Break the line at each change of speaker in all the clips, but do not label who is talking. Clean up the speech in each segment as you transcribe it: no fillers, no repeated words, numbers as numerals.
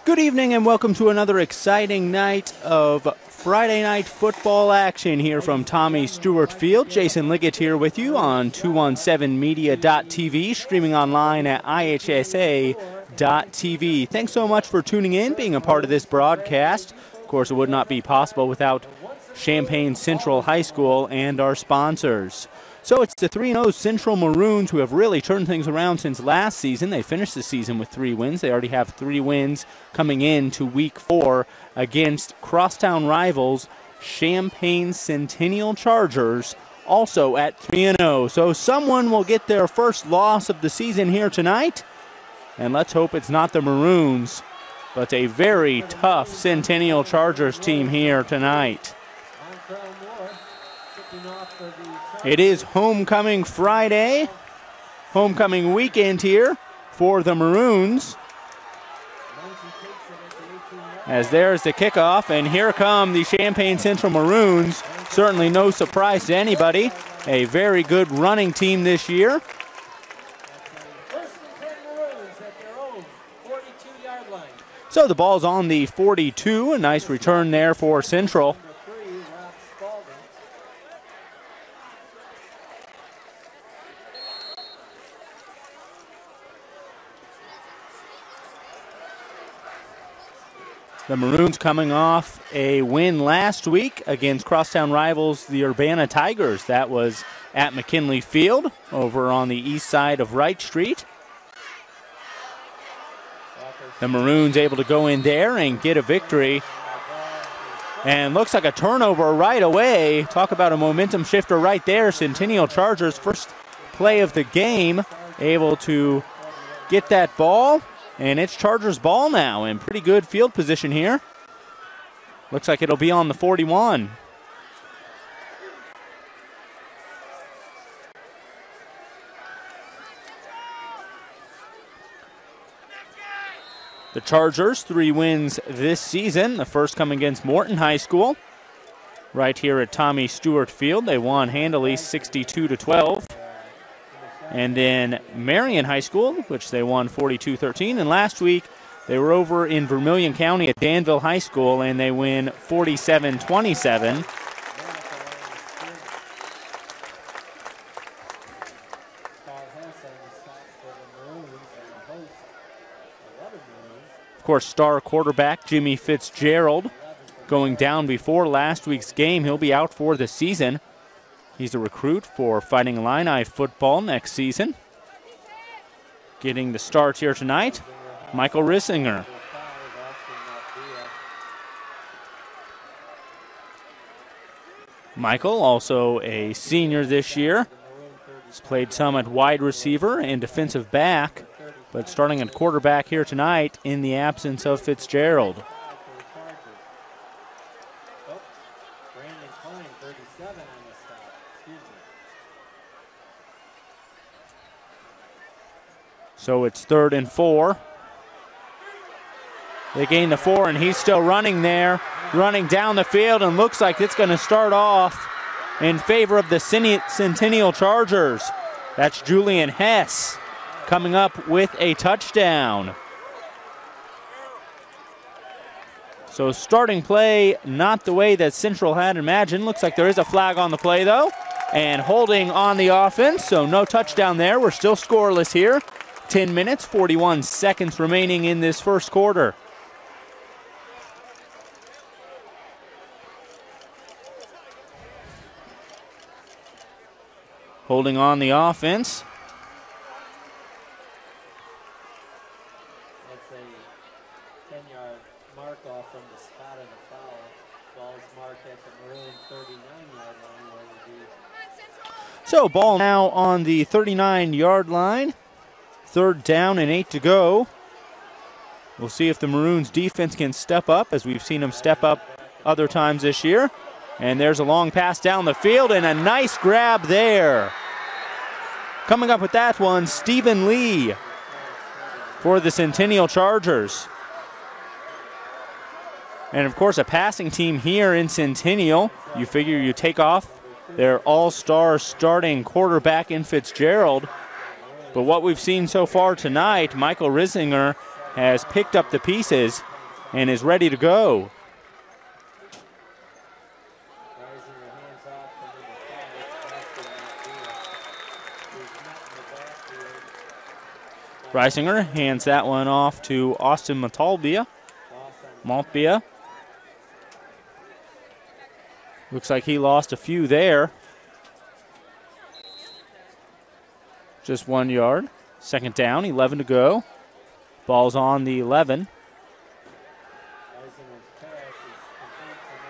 Good evening and welcome to another exciting night of Friday night football action here from Tommy Stewart Field. Jason Liggett here with you on 217media.tv, streaming online at ihsa.tv. Thanks so much for tuning in, being a part of this broadcast. Of course, it would not be possible without Champaign Central High School and our sponsors. So it's the 3-0 Central Maroons who have really turned things around since last season. They finished the season with 3 wins. They already have 3 wins coming into Week 4 against crosstown rivals Champaign Centennial Chargers, also at 3-0. So someone will get their first loss of the season here tonight. And let's hope it's not the Maroons, but a very tough Centennial Chargers team here tonight. It is Homecoming Friday, homecoming weekend here for the Maroons. As there's the kickoff, and here come the Champaign Central Maroons. Certainly no surprise to anybody. A very good running team this year. So the ball's on the 42. A nice return there for Central. The Maroons coming off a win last week against crosstown rivals, the Urbana Tigers. That was at McKinley Field over on the east side of Wright Street. The Maroons able to go in there and get a victory. And looks like a turnover right away. Talk about a momentum shifter right there. Centennial Chargers, first play of the game, able to get that ball. And it's Chargers ball now in pretty good field position here. Looks like it'll be on the 41. The Chargers, 3 wins this season. The first coming against Morton High School. Right here at Tommy Stewart Field. They won handily 62-12. And then Marion High School, which they won 42-13. And last week, they were over in Vermilion County at Danville High School, and they win 47-27. Of course, star quarterback Jimmy Fitzgerald going down before last week's game. He'll be out for the season. He's a recruit for Fighting Illini football next season. Getting the start here tonight, Michael Rissinger. Michael, also a senior this year. He's played some at wide receiver and defensive back, but starting at quarterback here tonight in the absence of Fitzgerald. So it's 3rd and 4. They gain the 4, and he's still running there, running down the field, and looks like it's going to start off in favor of the Centennial Chargers. That's Julian Hess coming up with a touchdown. So starting play, not the way that Central had imagined. Looks like there is a flag on the play, though, and holding on the offense, so no touchdown there. We're still scoreless here. 10 minutes, 41 seconds remaining in this first quarter. Holding on the offense.
That's a 10-yard mark off from the spot of the foul. Ball's marked at the Maroon 39-yard line. Where it would be.
So ball now on the 39-yard line. 3rd down and 8 to go. We'll see if the Maroons defense can step up, as we've seen them step up other times this year. And there's a long pass down the field and a nice grab there. Coming up with that one, Stephen Lee for the Centennial Chargers. And of course, a passing team here in Centennial. You figure you take off their all-star starting quarterback in Fitzgerald. But what we've seen so far tonight, Michael Rissinger has picked up the pieces and is ready to go. Reisinger hands that one off to Austin Maltbia. Looks like he lost a few there. Just 1 yard. Second down, 11 to go. Ball's on the 11.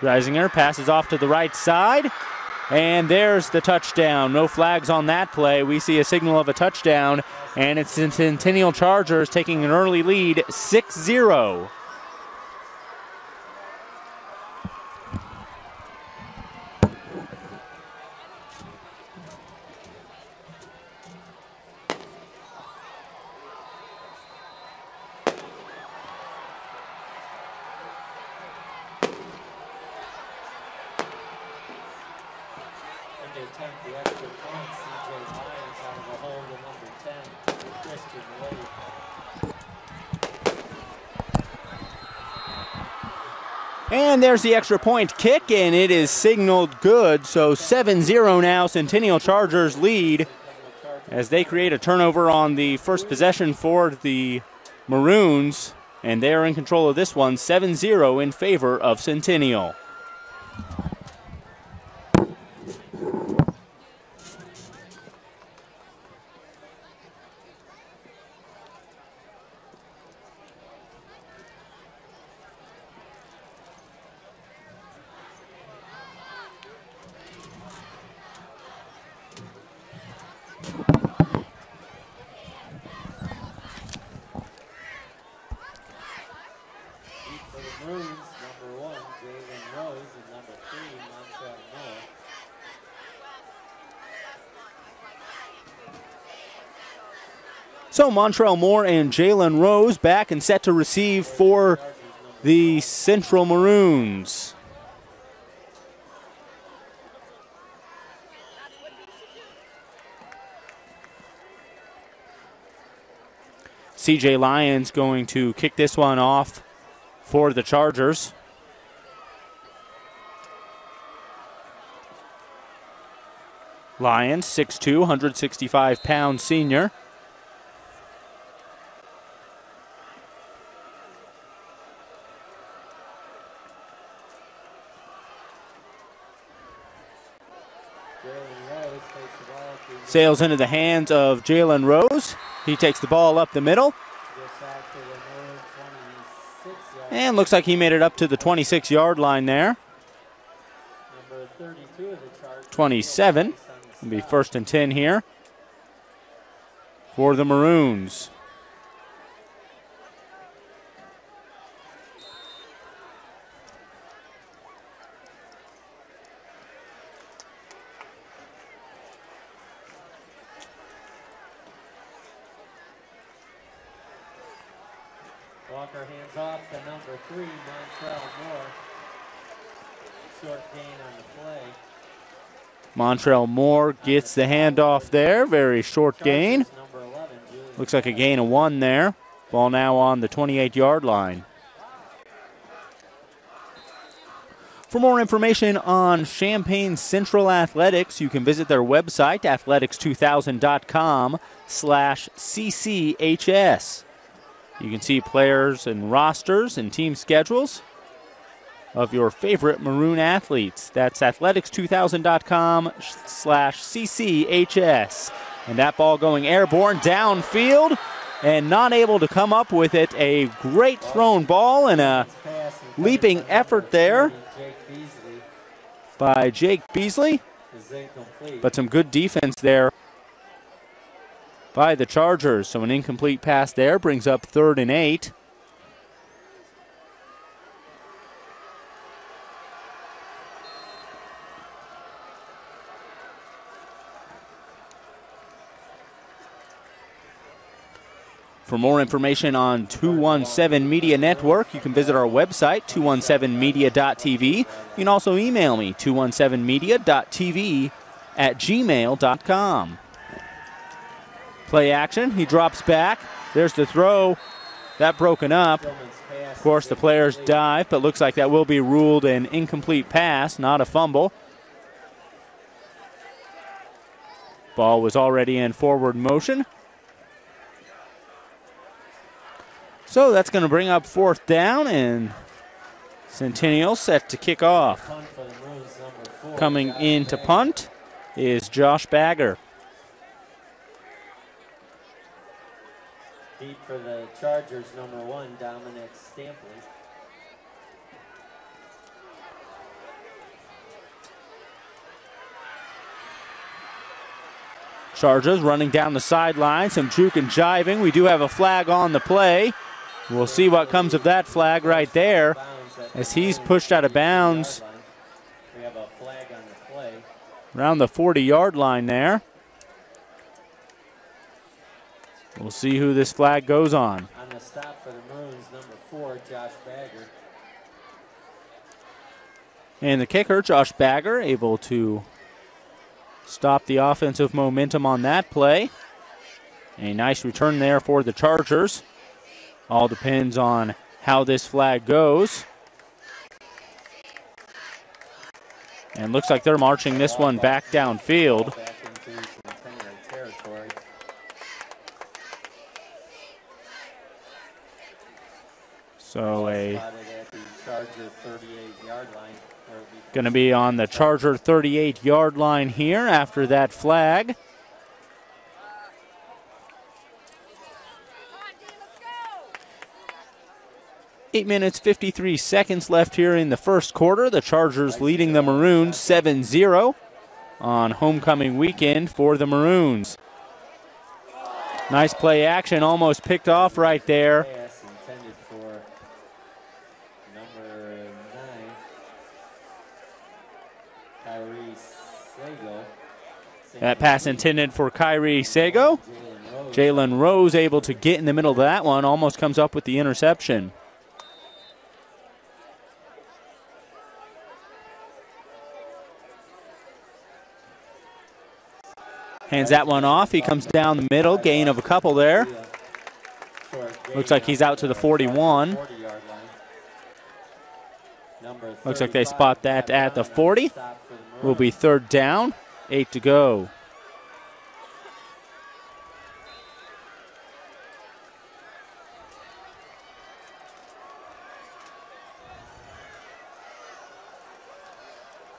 Reisinger passes off to the right side. And there's the touchdown. No flags on that play. We see a signal of a touchdown. And it's the Centennial Chargers taking an early lead, 6-0. And there's the extra point kick, and it is signaled good. So 7-0 now, Centennial Chargers lead as they create a turnover on the first possession for the Maroons. And they're in control of this one, 7-0 in favor of Centennial. So Montrell Moore and Jalen Rose back and set to receive for the Central Maroons. CJ Lyons going to kick this one off for the Chargers. Lyons, 6'2", 165-pound senior. Sails into the hands of Jalen Rose. He takes the ball up the middle. And looks like he made it up to the 26-yard line there. 27. It'll be 1st and 10 here for the Maroons.
Walker hands off to number 3, Montrell Moore. Short gain on the play.
Montrell Moore gets the handoff there. Very short gain. Looks like a gain of 1 there. Ball now on the 28-yard line. For more information on Champaign Central Athletics, you can visit their website, athletics2000.com/CCHS. You can see players and rosters and team schedules of your favorite Maroon athletes. That's athletics2000.com/CCHS. And that ball going airborne downfield and not able to come up with it. A great thrown ball and a leaping effort there by Jake Beasley. But some good defense there by the Chargers. So an incomplete pass there brings up 3rd and 8. For more information on 217 Media Network, you can visit our website, 217media.tv. You can also email me, 217media.tv@gmail.com. Play action. He drops back. There's the throw. that broken up. Of course, the players dive, but looks like that will be ruled an incomplete pass, not a fumble. Ball was already in forward motion. So that's going to bring up 4th down, and Centennial set to kick off. Coming in to punt is Josh Bagger.
Deep for the Chargers, number 1, Dominic Stampley.
Chargers running down the sideline, some juke and jiving. We do have a flag on the play. We'll see what comes of that flag right there as he's pushed out of bounds
We have a flag on the play.
around the 40-yard line there. We'll see who this flag goes on.
On the stop for the Maroons, number 4, Josh Bagger.
And the kicker, Josh Bagger, able to stop the offensive momentum on that play. A nice return there for the Chargers. All depends on how this flag goes. And looks like they're marching this one back downfield.
Back into Centennial territory.
So a
Spotted at the Charger 38-yard line.
going to be on the Charger 38-yard line here after that flag. 8 minutes, 53 seconds left here in the first quarter. The Chargers leading the Maroons 7-0 on homecoming weekend for the Maroons. Nice play action, almost picked off right there.
Pass intended for number 9, Kyrie Sago.
That pass intended for Kyrie Sago. Jalen Rose able to get in the middle of that one, almost comes up with the interception. Hands that one off. He comes down the middle, gain of a couple there. Looks like he's out to the 41. Looks like they spot that at the 40. Will be 3rd down, 8 to go.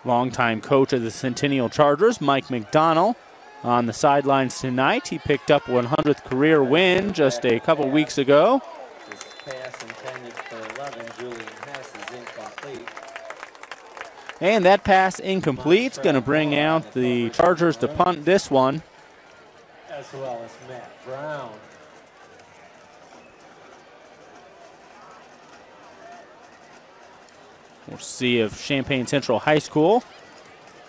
Longtime coach of the Centennial Chargers, Mike McDonnell, on the sidelines tonight. He picked up 100th career win just a couple weeks ago.
This pass intended for 11, Julian Hess is incomplete.
And that pass incomplete. Going to bring out the Chargers to punt this one.
As well as Matt Brown.
We'll see if Champaign Central High School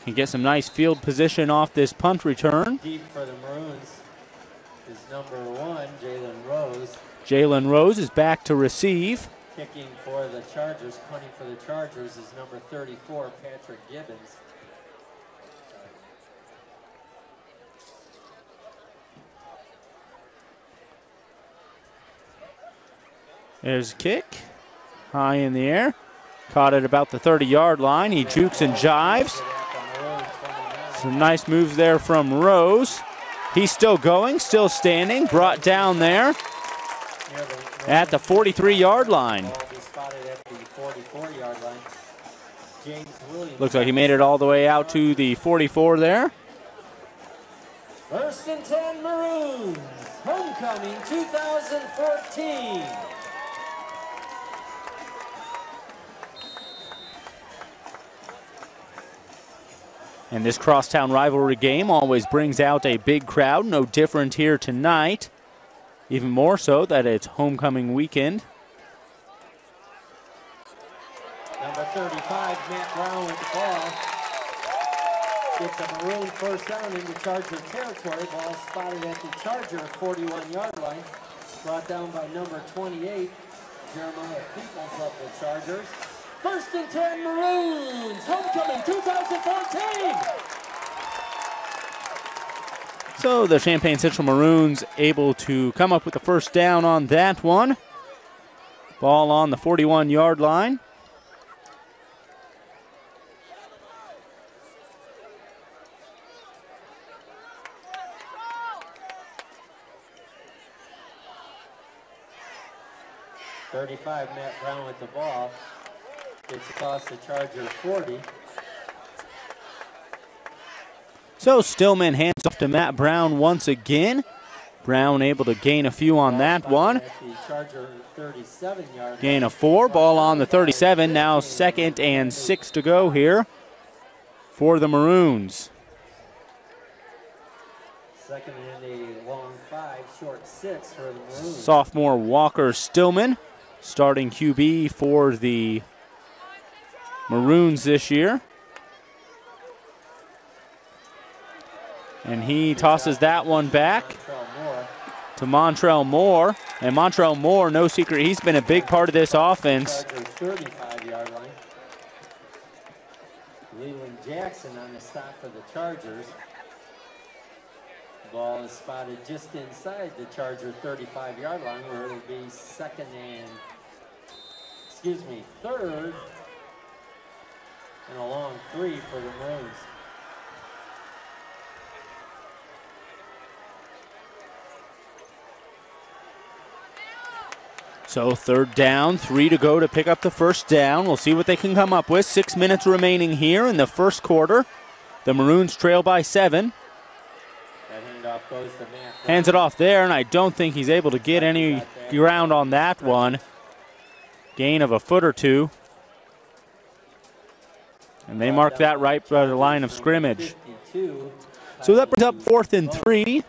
can get some nice field position off this punt return.
Deep for the Maroons is number 1, Jalen Rose.
Jalen Rose is back to receive.
Kicking for the Chargers, punting for the Chargers is number 34, Patrick Gibbons.
There's a kick. High in the air. Caught at about the 30-yard line. He jukes and jives. Some nice moves there from Rose. He's still going, still standing. Brought down there at the 43-yard line. Looks like he made it all the way out to the 44 there.
1st and 10 Maroons, homecoming 2014.
And this crosstown rivalry game always brings out a big crowd. No different here tonight. Even more so that it's homecoming weekend.
Number 35, Matt Brown with the ball. Gets a Maroon 1st down into Charger territory. Ball spotted at the Charger 41-yard line. Brought down by number 28, Jeremiah Peoples of the Chargers. 1st and 10 Maroons, homecoming 2014.
So the Champaign Central Maroons able to come up with the 1st down on that one. Ball on the 41-yard line.
Matt Brown with the ball. Gets across the Charger 40.
So Stillman hands off to Matt Brown once again. Brown able to gain a few on that one. Gain of 4. Ball on the 37. Now 2nd and 6 to go here for the Maroons.
2nd and a long 5, short 6 for the Maroons.
Sophomore Walker Stillman, starting QB for the Maroons this year. And he tosses that one back to Montrell Moore. And Montrell Moore, no secret, he's been a big part of this offense.
35-yard line. Leland Jackson on the stop for the Chargers. Ball is spotted just inside the Charger 35-yard line, where it'll be 3rd and a long 3 for the Maroons.
So 3rd down, 3 to go to pick up the 1st down. We'll see what they can come up with. 6 minutes remaining here in the 1st quarter. The Maroons trail by 7.
That handoff goes to Matt.
Hands it off there, and I don't think he's able to get any ground on that one. Gain of a foot or 2. And they mark that right by the line of scrimmage. So that brings up 4th and 3.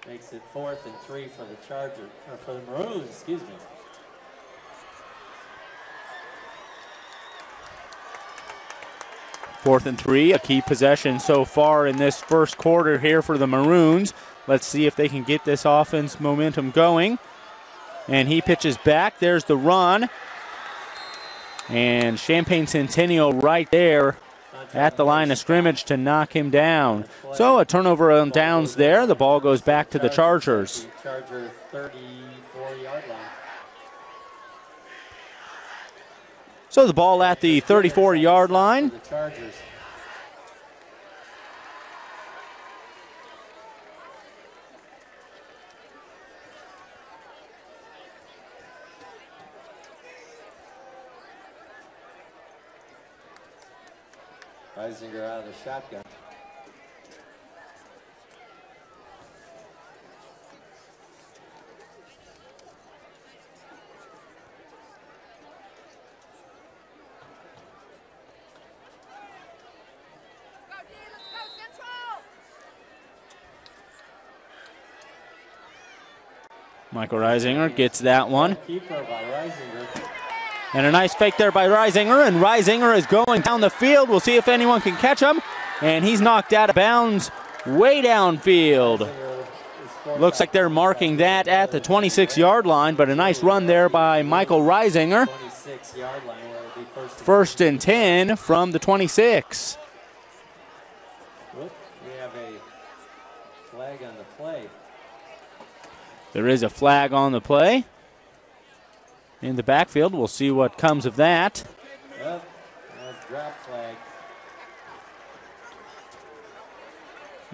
Makes it 4th and 3 for the Chargers, or for the Maroons, excuse me.
Fourth and 3, a key possession so far in this 1st quarter here for the Maroons. Let's see if they can get this offense momentum going. And he pitches back. There's the run. And Champaign Centennial right there at the line of scrimmage to knock him down. So a turnover on downs there. The ball goes back to the Chargers.
Charger 34-yard line.
So the ball at the 34-yard line.
The Chargers. Reisinger out of the shotgun.
Michael Reisinger gets that one.
Keeper by Reisinger.
And a nice fake there by Reisinger, and Reisinger is going down the field. We'll see if anyone can catch him. And he's knocked out of bounds way downfield. Looks like they're marking that at the 26-yard line, but a nice run there by Michael Reisinger.
26-yard line, where it'll be
1st and 10 from the 26.
Whoop, we have a flag on the play.
There is a flag on the play in the backfield. We'll see what comes of that.
Yep, that's drop flag.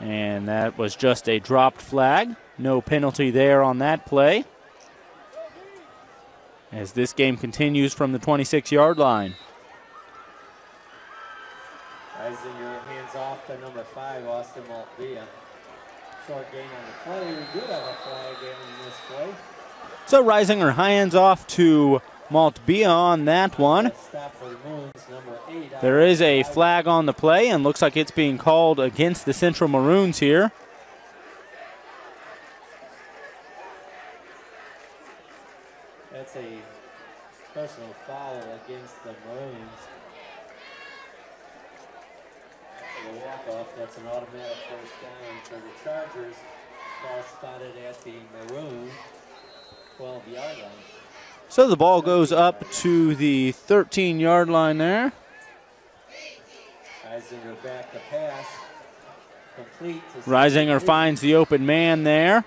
And that was just a dropped flag. No penalty there on that play, as this game continues from the 26-yard line.
Reisinger hands off to number 5, Austin Maltvia. Short gain on the play. We do have a flag in this play.
So Reisinger hands off to Maltvia on that one.
Stop for the Maroons, number 8.
There is a flag on the play, and looks like it's being called against the Central Maroons here.
That's a personal foul against the Maroons. For the walk-off, that's an automatic 1st down for the Chargers. Ball spotted at the Maroon 12-yard line.
So the ball goes up to the 13-yard line there.
Reisinger back to pass. Complete.
Reisinger finds the open man there.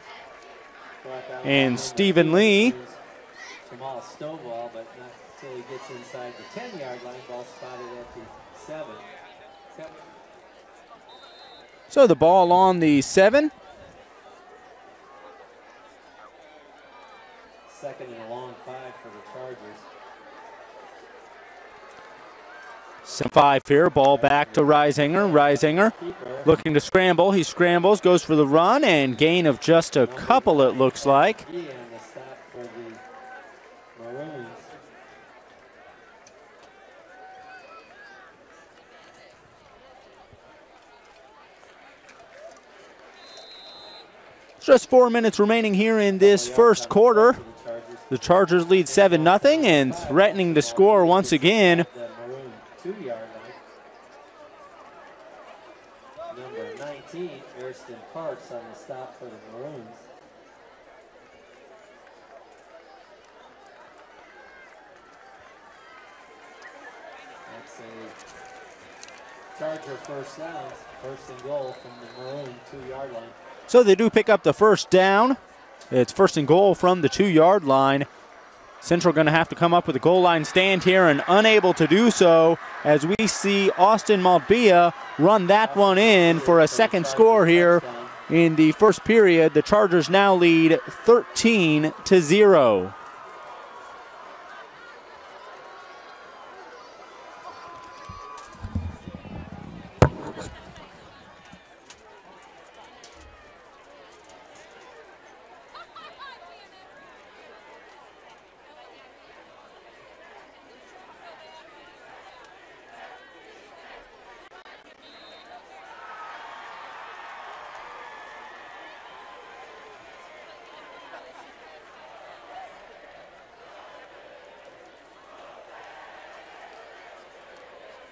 and Stephen Lee.
Jamal Stovall, but not until he gets inside the 10-yard line. Ball spotted at the 7.
So the ball on the 7.
Second and a long 5 for the Chargers.
5 here, ball back to Reisinger. Reisinger looking to scramble. He scrambles, goes for the run, and gain of just a couple, it looks like.
And the stop for the Maroons.
Just 4 minutes remaining here in this first quarter. The Chargers lead 7-0 and threatening to score once again.
2-yard line. Number 19, Ariston Parks on the stop for the Maroons. That's a Charger first down, first and goal from the Maroon 2-yard line.
So they do pick up the first down. It's first and goal from the 2-yard line. Central going to have to come up with a goal line stand here and unable to do so as we see Austin Maltbia run that one in for a second score here in the first period. The Chargers now lead 13-0.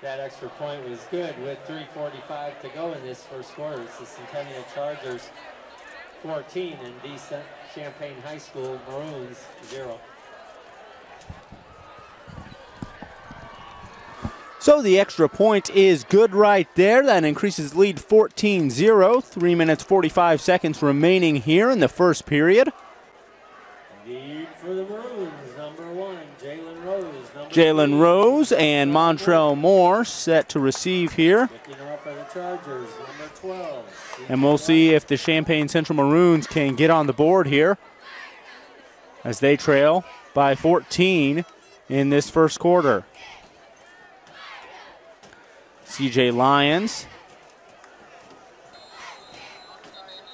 That extra point was good with 3:45 to go in this first quarter. It's the Centennial Chargers 14 and the Champaign High School Maroons 0.
So the extra point is good right there. That increases lead 14-0. 3 minutes 45 seconds remaining here in the first period.
Lead for the Maroons, number 1, Jalen Rose.
Jalen Rose and Montrell Moore set to receive here.
Looking off for the Chargers, number 12.
And we'll see if the Champaign Central Maroons can get on the board here as they trail by 14 in this first quarter. CJ Lyons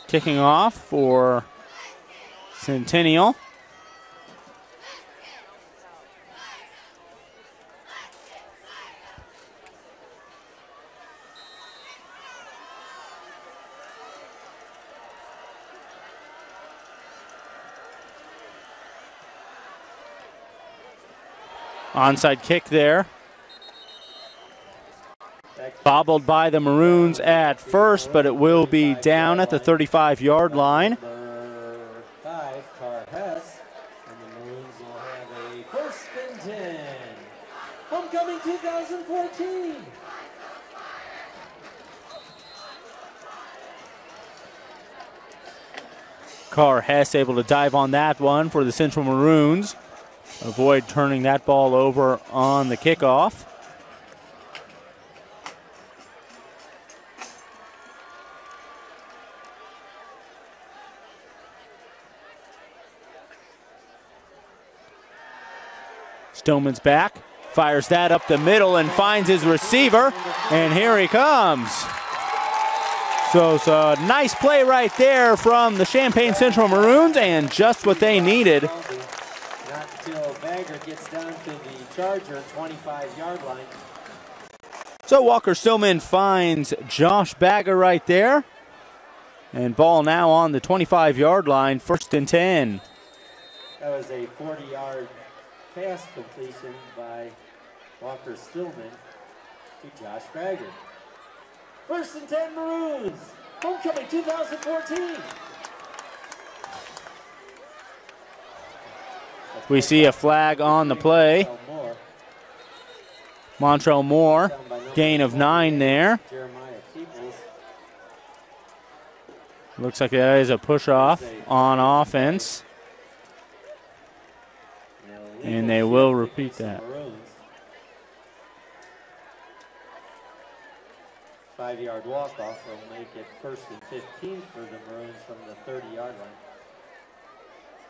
kicking off for Centennial. Onside kick there. Bobbled by the Maroons at first, but it will be down at the 35-yard line.
Number 5, Carr Hess, and the Maroons will have a first and 10. Homecoming 2014.
Carr Hess able to dive on that one for the Central Maroons. Avoid turning that ball over on the kickoff. Stoneman's back, fires that up the middle and finds his receiver, and here he comes. So it's a nice play right there from the Champaign Central Maroons and just what they needed.
Not until Bagger gets down to the Charger 25-yard line.
So Walker Stillman finds Josh Bagger right there. And ball now on the 25-yard line, first and 10.
That was a 40-yard pass completion by Walker Stillman to Josh Bagger. First and 10 Maroons, homecoming 2014.
We see a flag on the play. Montrell Moore, gain of 9 there. Looks like that is a push-off on offense. And they will repeat that.
5-yard walk-off will make it 1st and 15 for the Maroons from the 30-yard line.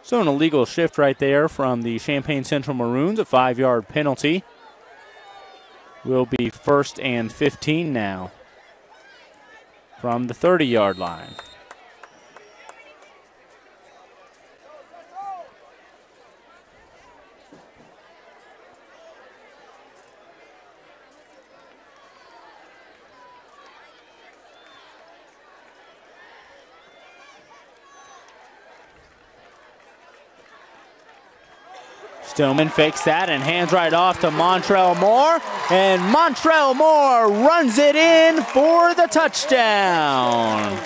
So an illegal shift right there from the Champaign Central Maroons, a 5-yard penalty. Will be 1st and 15 now from the 30-yard line. Stillman fakes that and hands right off to Montrell Moore. And Montrell Moore runs it in for the touchdown.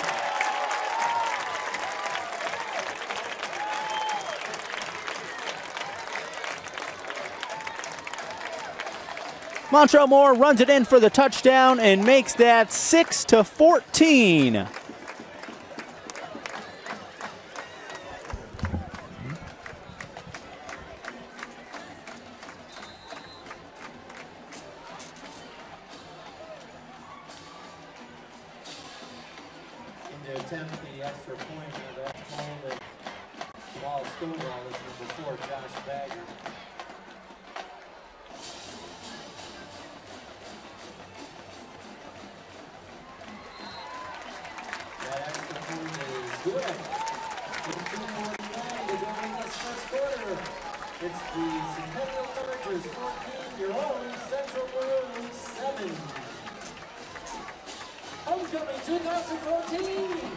Montrell Moore runs it in for the touchdown and makes that 6-14.
It's the Centennial Chargers 14, your own Central Maroons 7. Homecoming 2014.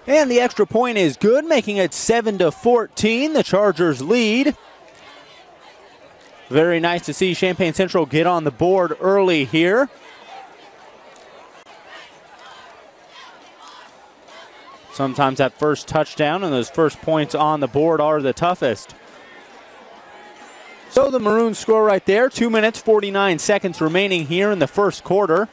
And the extra point is good, making it 7-14. The Chargers lead. Very nice to see Champaign Central get on the board early here. Sometimes that first touchdown and those first points on the board are the toughest. So the Maroons score right there. 2 minutes, 49 seconds remaining here in the first quarter.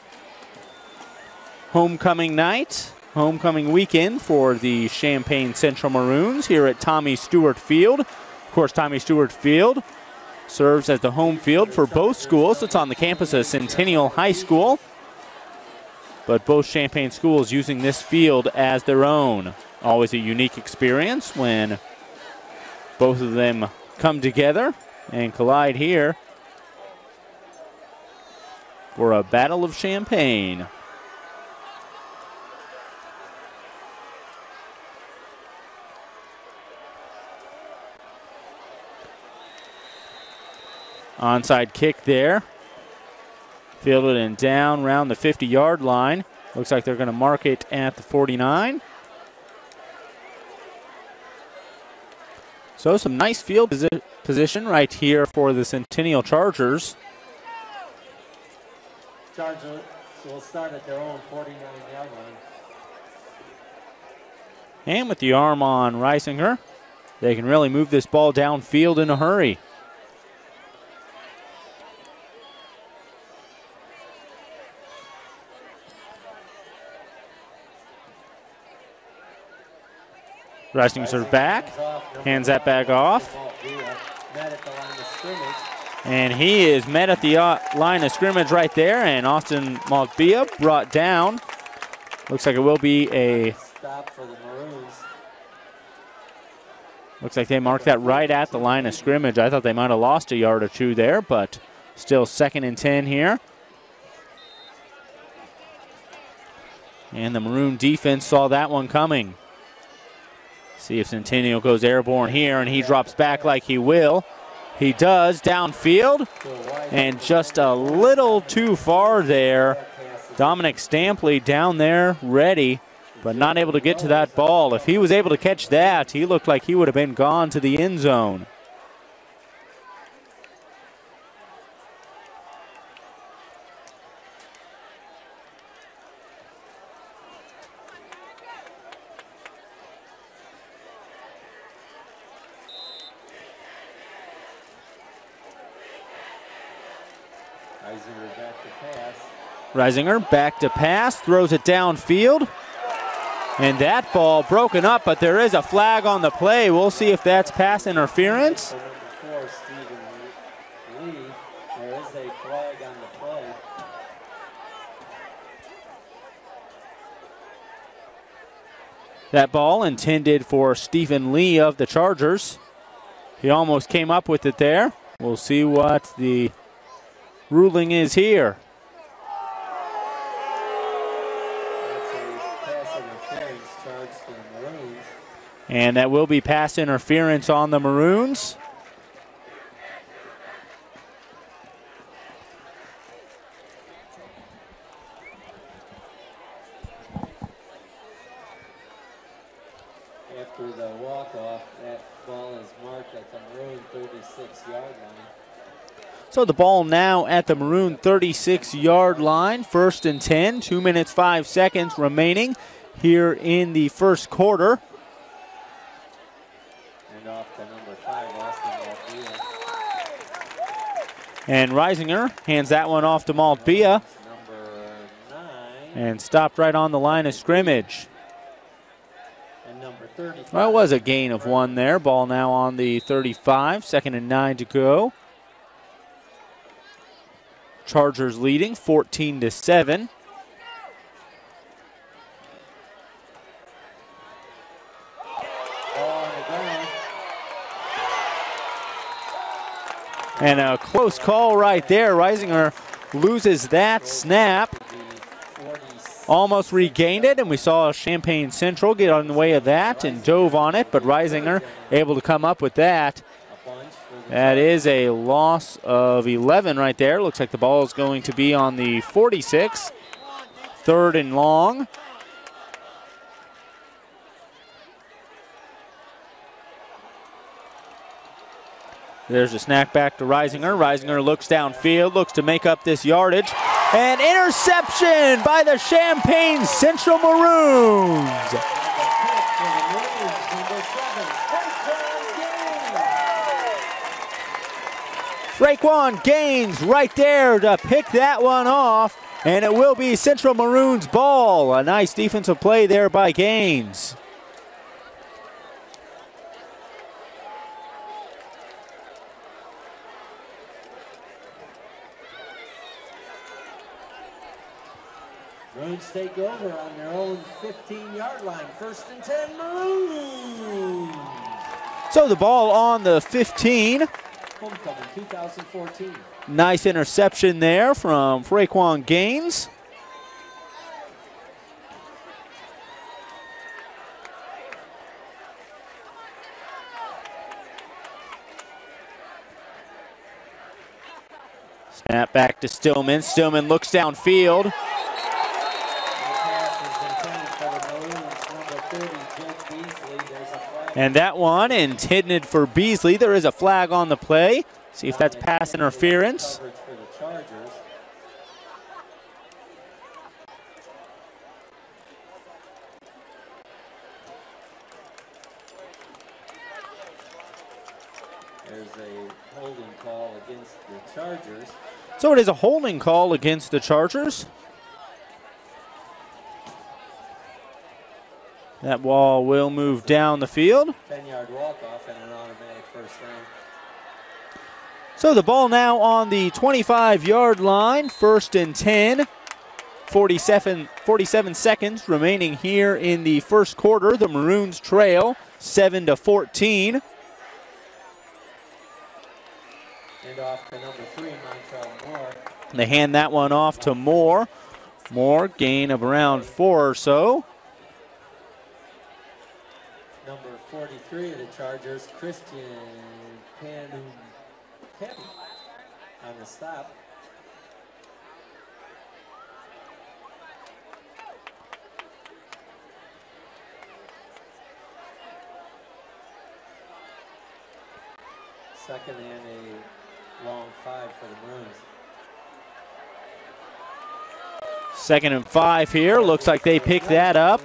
Homecoming night, homecoming weekend for the Champaign Central Maroons here at Tommy Stewart Field. Of course, Tommy Stewart Field serves as the home field for both schools. It's on the campus of Centennial High School. But both Champaign schools using this field as their own. Always a unique experience when both of them come together and collide here for a Battle of Champaign. Onside kick there. Fielded and down around the 50-yard line. Looks like they're going to mark it at the 49. So some nice field position right here for the Centennial Chargers.
Chargers will start at their own 49-yard line.
And with the arm on Reisinger, they can really move this ball downfield in a hurry. Reisinger's back, hands that back off. And he is met at the line of scrimmage right there, and Austin Maltbia brought down. Looks like it will be a
stop for the Maroons.
Looks like they marked that right at the line of scrimmage. I thought they might have lost a yard or two there, but still 2nd and 10 here. And the Maroon defense saw that one coming. See if Centennial goes airborne here, and he drops back like he will. He does, downfield, and just a little too far there. Dominic Stampley down there, ready, but not able to get to that ball. If he was able to catch that, he looked like he would have been gone to the end zone. Reisinger back to pass, throws it downfield. And that ball broken up, but there is a flag on the play. We'll see if that's pass interference.
For number 4, Stephen Lee, there is a flag on the play.
That ball intended for Stephen Lee of the Chargers. He almost came up with it there. We'll see what the ruling is here. And that will be pass interference on the Maroons.
After the walk-off, that ball is marked at the Maroon 36-yard line.
So the ball now at the Maroon 36-yard line. 1st and 10, 2 minutes, 5 seconds remaining here in the first quarter.
And off to number 5, Austin Maltbia.
And Reisinger hands that one off to Maltbia.
Number 9.
And stopped right on the line of scrimmage.
And number 35.
Well, it was a gain of 1 there. Ball now on the 35. 2nd and 9 to go. Chargers leading 14-7. And a close call right there. Reisinger loses that snap. Almost regained it, and we saw Champaign Central get on the way of that and dove on it, but Reisinger able to come up with that. That is a loss of 11 right there. Looks like the ball is going to be on the 46. 3rd and long. There's a snack back to Reisinger. Reisinger looks downfield, looks to make up this yardage. And interception by the Champaign Central Maroons. Raekwon Gaines right there to pick that one off. And it will be Central Maroons ball. A nice defensive play there by Gaines.
Maroons take over on their own 15-yard line. 1st and 10, Maroons.
So the ball on the 15.
Homecoming 2014.
Nice interception there from Raekwon Gaines. Snap back to Stillman. Stillman looks downfield. And that one intended for Beasley. There is a flag on the play. See if that's pass interference.
There's a holding call against the Chargers.
So it is a holding call against the Chargers. That ball will move down the field.
10-yard walk-off and an automatic 1st down.
So the ball now on the 25-yard line. 1st and 10. 47 seconds remaining here in the first quarter. The Maroons trail 7-14.
And off to number 3, Montrell Moore.
They hand that one off to Moore. Moore, gain of around 4 or so.
Number 43 of the Chargers, Christian Penny on the stop. Second and a long 5 for the Maroons.
2nd and 5 here. Looks like they pick that up.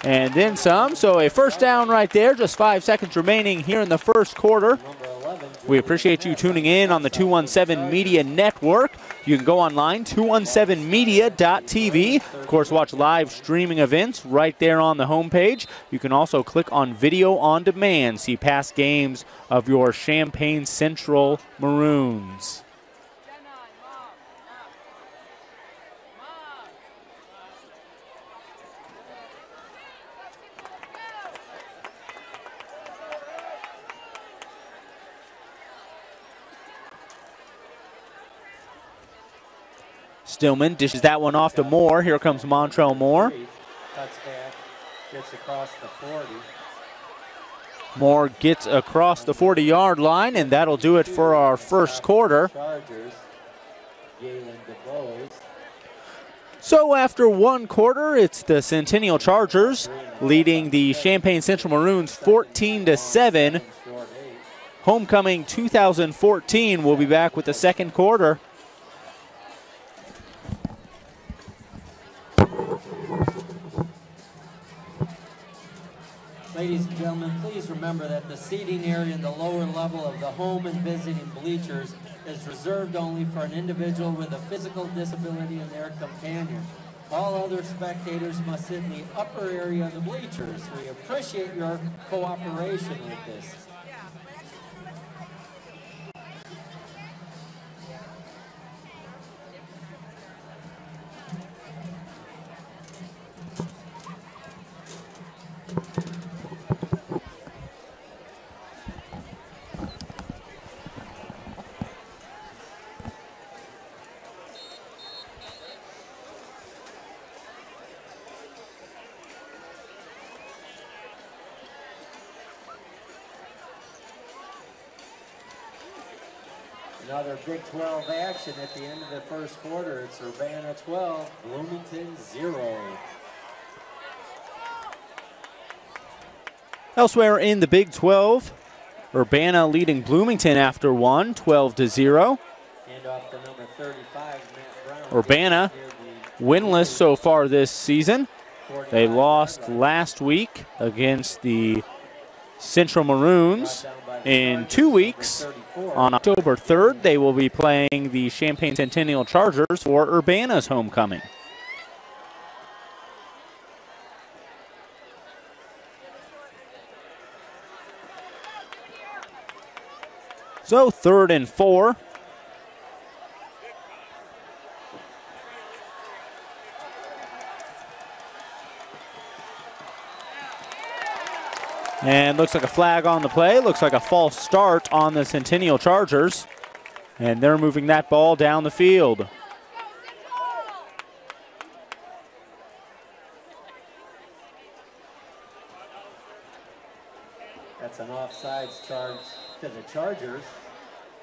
And then some. So a 1st down right there. Just 5 seconds remaining here in the first quarter.
Number 11,
We appreciate you tuning in on the 217 Media Network. You can go online, 217media.tv. Of course, watch live streaming events right there on the homepage. You can also click on Video on Demand, see past games of your Champaign Central Maroons. Stillman dishes that one off to Moore. Here comes Montrell Moore.
Cuts back, gets across the 40.
Moore gets across the 40-yard line, and that'll do it for our first quarter.
Chargers, Galen DeBose.
So after one quarter, it's the Centennial Chargers leading the Champaign Central Maroons 14-7. Homecoming 2014 will be back with the second quarter.
Ladies and gentlemen, please remember that the seating area in the lower level of the home and visiting bleachers is reserved only for an individual with a physical disability and their companion. All other spectators must sit in the upper area of the bleachers. We appreciate your cooperation with this. Another Big 12 action at the end of the first quarter. It's Urbana 12, Bloomington 0.
Elsewhere in the Big 12, Urbana leading Bloomington after one, 12-0.
And off the number 35, Matt Brown.
Urbana winless so far this season. They lost last week against the Central Maroons. In 2 weeks, on October 3rd, they will be playing the Champaign Centennial Chargers for Urbana's homecoming. So 3rd and 4. And looks like a flag on the play. Looks like a false start on the Centennial Chargers. And they're moving that ball down the field.
That's an offsides charge to the Chargers.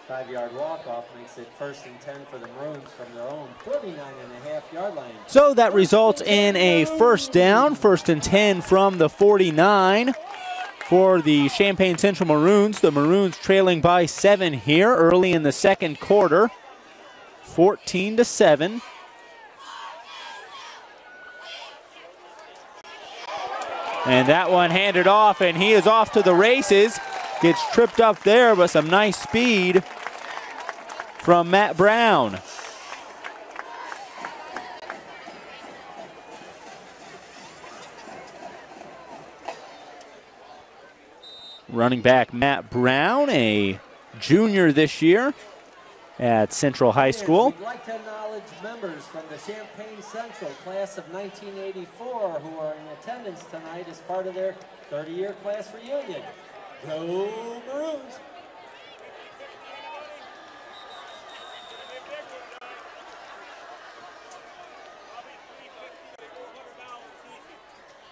5-yard walk-off makes it 1st and 10 for the Maroons from their own 49.5-yard line.
So that results in a first down, 1st and 10 from the 49. For the Champaign Central Maroons, the Maroons trailing by 7 here early in the second quarter, 14-7. And that one handed off, and he is off to the races. Gets tripped up there, but some nice speed from Matt Brown. Running back Matt Brown, a junior this year at Central High School.
We'd like to acknowledge members from the Champaign Central class of 1984 who are in attendance tonight as part of their 30-year class reunion. Go Maroons!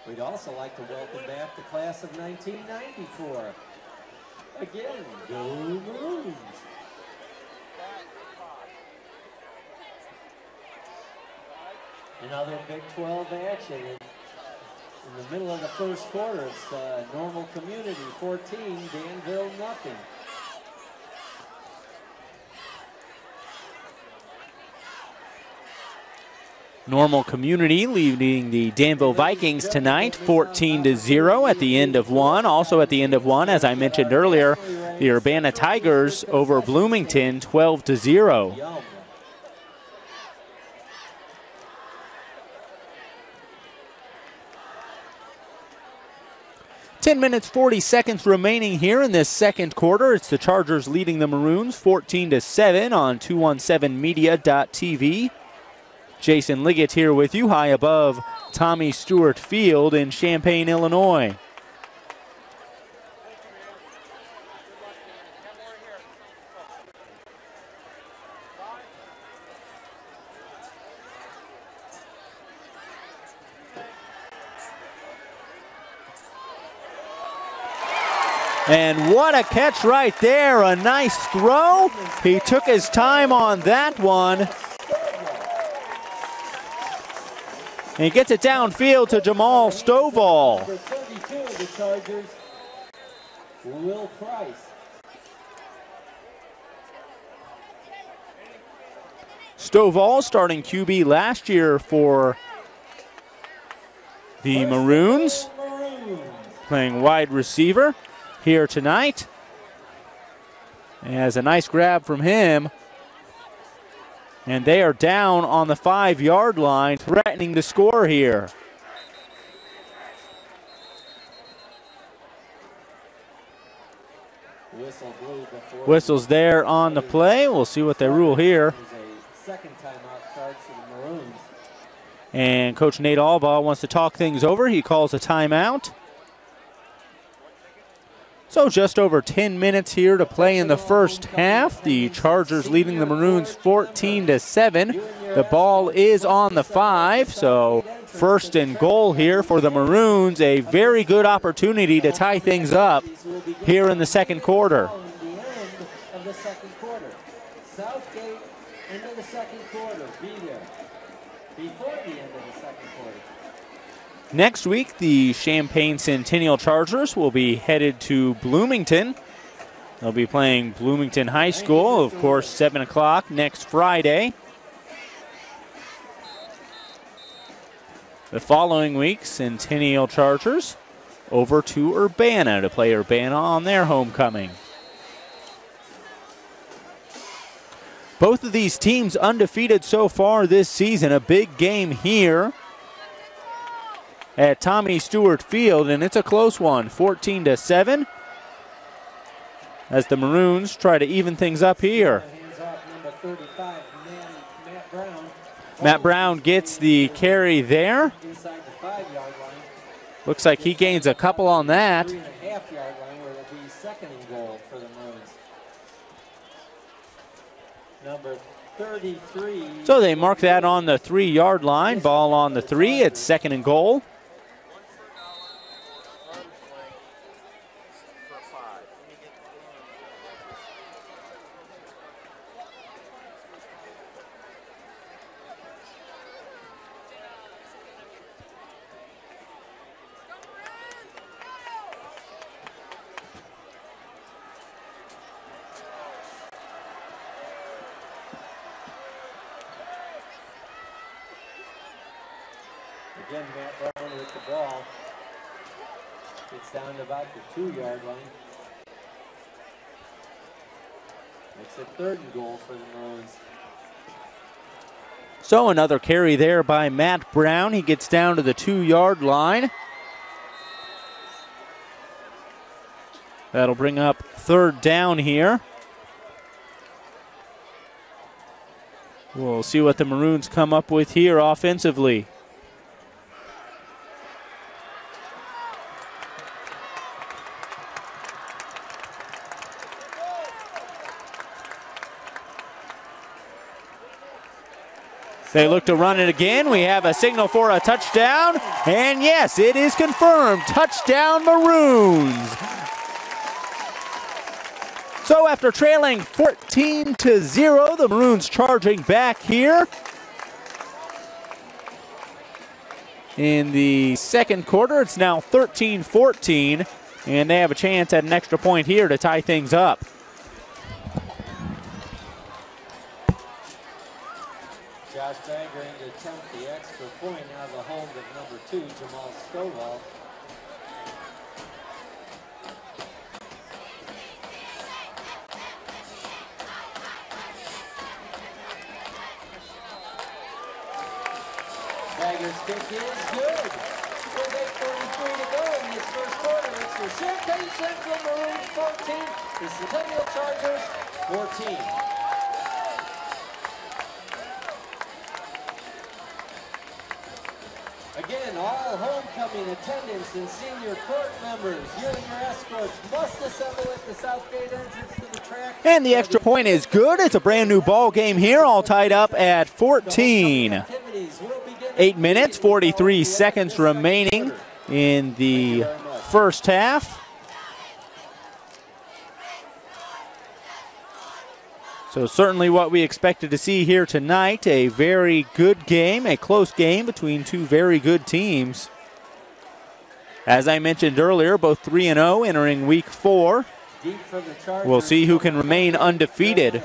We'd also like to welcome back the class of 1994. Again, go Maroons! Another Big 12 action. In the middle of the first quarter, it's Normal Community 14, Danville nothing.
Normal Community leading the Danville Vikings tonight, 14-0 at the end of one. Also at the end of one, as I mentioned earlier, the Urbana Tigers over Bloomington, 12-0. 10 minutes, 40 seconds remaining here in this second quarter. It's the Chargers leading the Maroons 14-7 on 217media.tv. Jason Liggett here with you, high above Tommy Stewart Field in Champaign, Illinois. And what a catch right there, a nice throw. He took his time on that one. And he gets it downfield to Jamal Stovall.
Number 32 of the Chargers, Will Price.
Stovall starting QB last year for the Maroons, playing wide receiver here tonight. And has a nice grab from him. And they are down on the 5-yard line, threatening to score here. Whistle's there on the play. We'll see what they rule here. And Coach Nate Albaugh wants to talk things over. He calls a timeout. So just over 10 minutes here to play in the first half. The Chargers leading the Maroons 14-7. The ball is on the 5, so first and goal here for the Maroons. A very good opportunity to tie things up here in the second quarter.
Southgate into the second quarter. Be there before the end of the second quarter.
Next week, the Champaign Centennial Chargers will be headed to Bloomington. They'll be playing Bloomington High School, of course, 7 o'clock next Friday. The following week, Centennial Chargers over to Urbana to play Urbana on their homecoming. Both of these teams undefeated so far this season. A big game here at Tommy Stewart Field, and it's a close one, 14-7, as the Maroons try to even things up here. Matt Brown gets the carry there. Looks like he gains a couple on that.
3.5-yard line, where it'll be second and goal for the Maroons. Number 33.
So they mark that on the 3-yard line. Ball on the 3. It's second and goal.
Again, Matt Brown with the ball. Gets down to about the 2-yard line. Makes it third and goal for the Maroons.
So another carry there by Matt Brown. He gets down to the 2-yard line. That'll bring up third down here. We'll see what the Maroons come up with here offensively. They look to run it again. We have a signal for a touchdown. And yes, it is confirmed. Touchdown Maroons. So after trailing 14-0, the Maroons charging back here in the second quarter. It's now 13-14, and they have a chance at an extra point here to tie things up.
Josh Baggering to attempt the extra point out of the hold of number 2, Jamal Stovall. Bagger's kick is good. With 8:43 to go in this first quarter, it's the Champaign Central Maroons 14, the Centennial Chargers 14. Again, all homecoming attendants and senior court members, you and your escorts must assemble at the south gate entrance to the track.
And the extra point is good. It's a brand new ball game here, all tied up at 14. 8 minutes, 43 seconds remaining in the first half. So certainly what we expected to see here tonight, a very good game, a close game between two very good teams. As I mentioned earlier, both 3-0 entering week 4. We'll see who can remain undefeated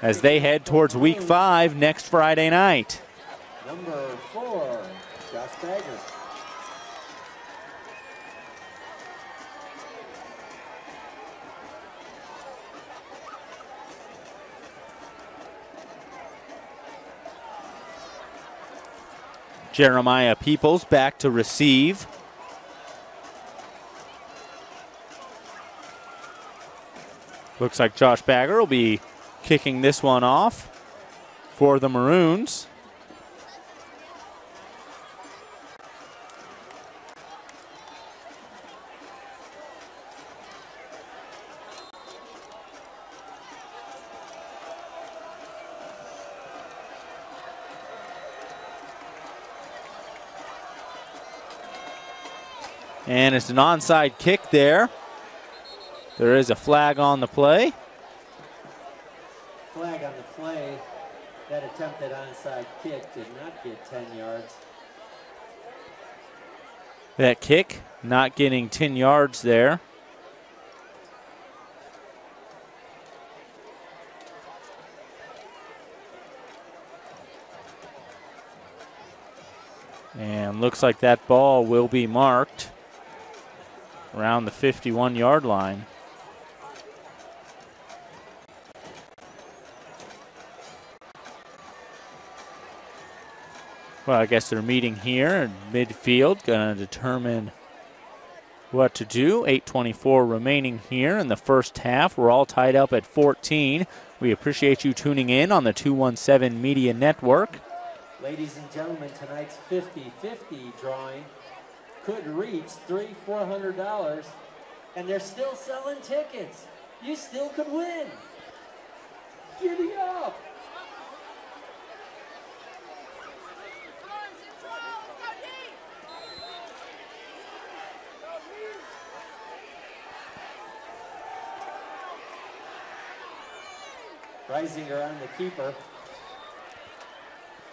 as they head towards week 5 next Friday night.
Number 4, Josh Bagger.
Jeremiah Peoples back to receive. Looks like Josh Bagger will be kicking this one off for the Maroons. And it's an onside kick there. There is a flag on the play.
Flag on the play. That attempted onside kick did not get 10 yards.
That kick not getting 10 yards there. And looks like that ball will be marked around the 51-yard line. Well, I guess they're meeting here in midfield, going to determine what to do. 8:24 remaining here in the first half. We're all tied up at 14. We appreciate you tuning in on the 217 Media Network.
Ladies and gentlemen, tonight's 50-50 drawing could reach $400, and they're still selling tickets. You still could win. Giddy up. Reisinger on the keeper.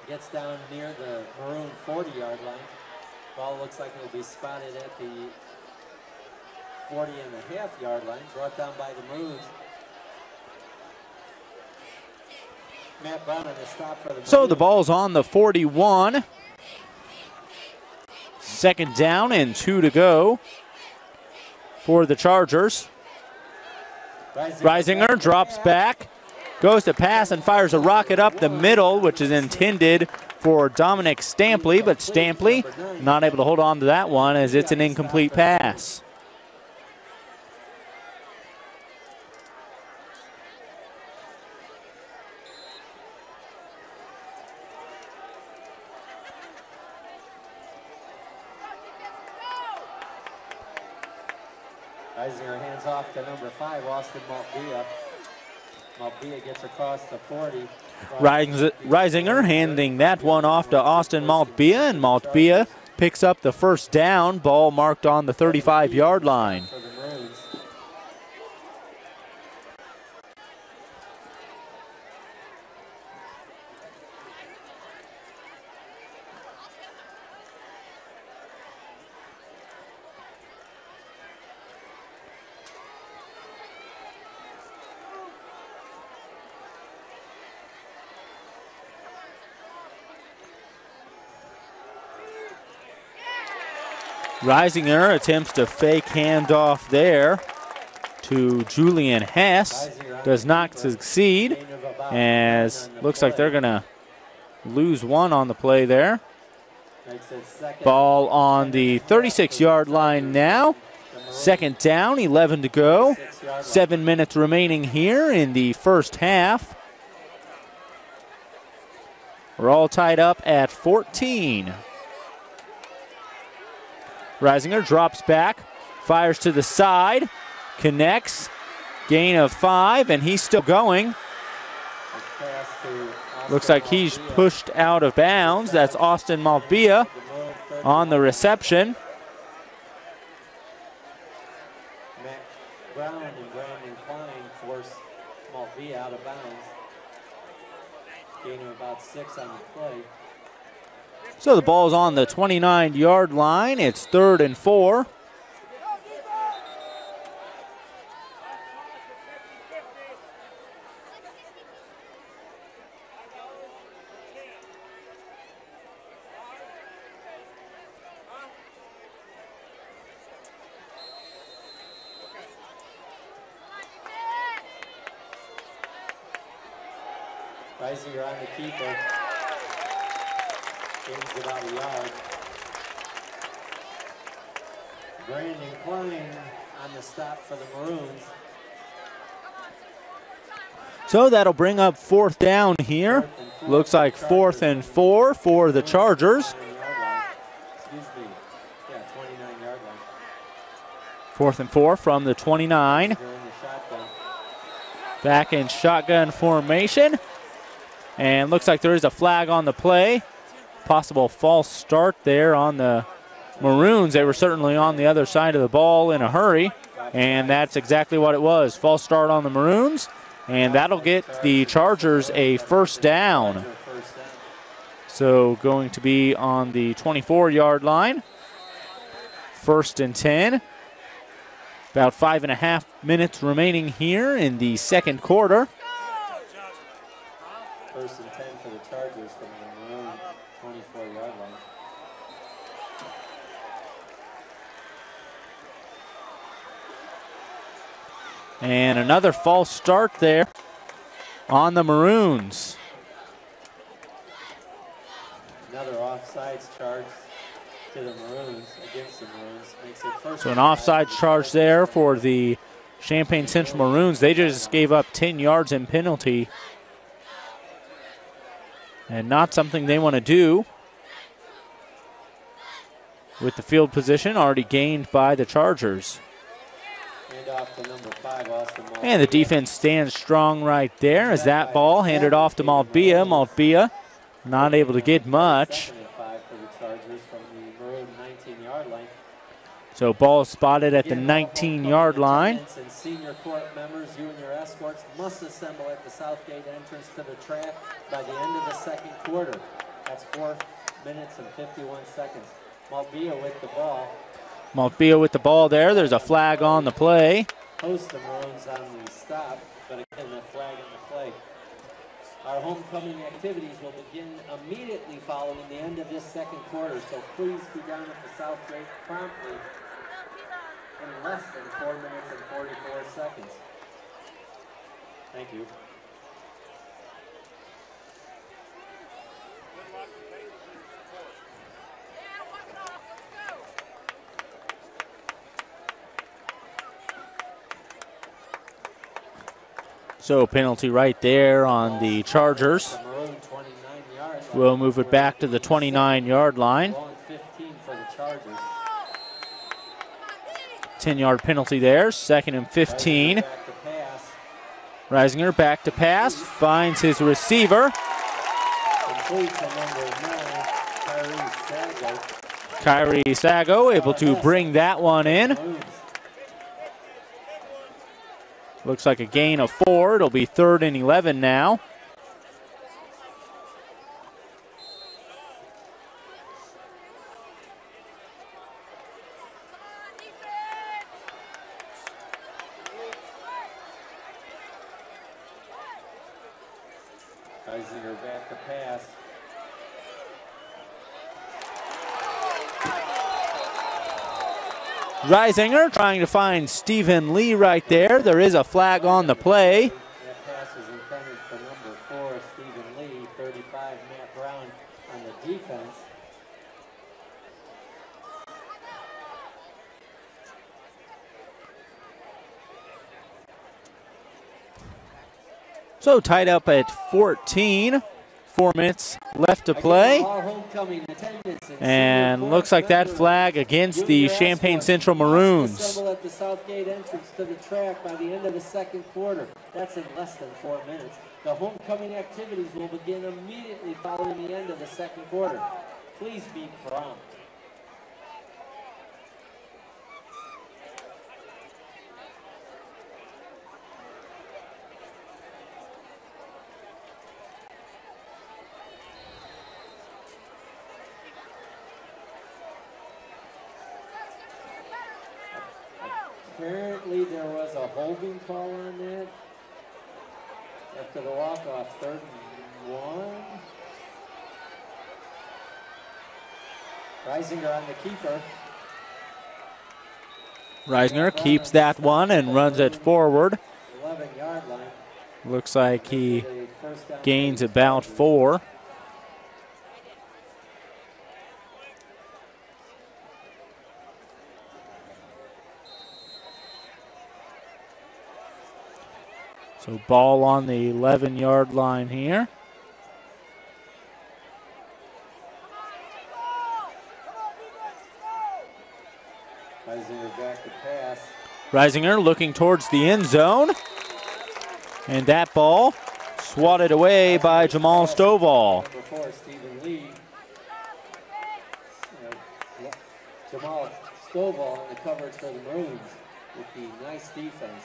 Gets down near the Maroon 40-yard line. Ball looks like it'll be spotted at the 40.5-yard line. Brought down by the Maroons. Matt Brown on the stop for the Maroons.
So the ball's on the 41. Second down and 2 to go for the Chargers. Reisinger drops back. Goes to pass and fires a rocket up the middle, which is intended for Dominic Stampley, but Stampley not able to hold on to that one as it's an incomplete pass.
Reisinger hands off to number 5, Austin Maltbia. Maltbia gets across the 40.
Reisinger handing that one off to Austin Maltbia, and Maltbia picks up the first down. Ball marked on the 35-yard line. Reisinger attempts to fake handoff there to Julian Hess. Does not succeed, as looks like they're going to lose one on the play there. Ball on the 36-yard line now. Second down, 11 to go. 7 minutes remaining here in the first half. We're all tied up at 14. Reisinger drops back, fires to the side, connects, gain of 5, and he's still going. Looks like he's pushed out of bounds. That's Austin Malvia on the reception.
Matt Brown and Brandon Klein force Malvia out of bounds. Gain of about 6 on the play.
So the ball's on the 29-yard line. It's 3rd and 4.
Reisinger on the keeper. Gains about a yard. Brandon Klein on the stop for the Maroons.
So that'll bring up 4th down here. Looks like 4th and 4 for the Chargers.
Excuse me. Yeah, 29-yard line.
4th and 4 from the 29.
They're in the shotgun.
Back in shotgun formation. And looks like there is a flag on the play. Possible false start there on the Maroons. They were certainly on the other side of the ball in a hurry. And that's exactly what it was. False start on the Maroons. And that'll get the Chargers a 1st down. So going to be on the 24-yard line. 1st and 10. About 5.5 minutes remaining here in the second quarter.
1st and 10 for the Chargers from the Maroon 24-yard line.
And another false start there on the Maroons.
Another offsides charge to the Maroons, against the Maroons. Makes it 1st.
So an offside charge there for the Champaign Central Maroons. They just gave up 10 yards in penalty. And not something they want to do. With the field position already gained by the Chargers.
Hand off to number 5, Austin Malvia.
And the defense stands strong right there as that ball handed off to Malvia. Malvia not able to get much.
2nd and 5 for the Chargers from the Maroon 19-yard line.
So ball spotted at the 19-yard line.
And senior court members, you and your escorts must assemble at the south gate entrance to the track by the end of the second quarter. That's 4 minutes and 51 seconds. Malvia with the ball.
Malvia with the ball there. There's a flag on the play.
Host the Maroons on the stop, but again, the flag on the play. Our homecoming activities will begin immediately following the end of this second quarter, so please be down at the south gate promptly in less than 4 minutes and 44 seconds. Thank you.
So penalty right there on the Chargers.
Maroon 29-yard.
We'll move it back to the 29-yard line.
Long 15 for the Chargers.
10-yard penalty there. 2nd and 15.
Back to pass.
Reisinger back to pass. Finds his receiver.
Complete to number 9, Kyrie Sago.
Kyrie Sago able to bring that one in.
Maroons.
Looks like a gain of 4. It'll be 3rd and 11 now.
Reisinger back to pass.
Reisinger trying to find Stephen Lee right there. There is a flag on the play.
That pass is intended for number 4, Stephen Lee, 35, Matt Brown on the defense.
So tied up at 14. 4 minutes left to play. And looks like that flag against the Champaign Central Maroons.
Assemble at the Southgate entrance to the track by the end of the second quarter. That's in less than 4 minutes. The homecoming activities will begin immediately following the end of the second quarter. Please be prompt. Apparently there was a holding call on that after the walk-off, 3rd and 1. Reisinger on the keeper.
Reisinger keeps that one and runs it forward.
11-yard line.
Looks like he gains about 4. So ball on the 11-yard line here.
Reisinger back to pass.
Reisinger looking towards the end zone. And that ball swatted away by Jamal Stovall.
Number 4, Stephen Lee. Jamal Stovall in the coverage for the Maroons with the nice defense.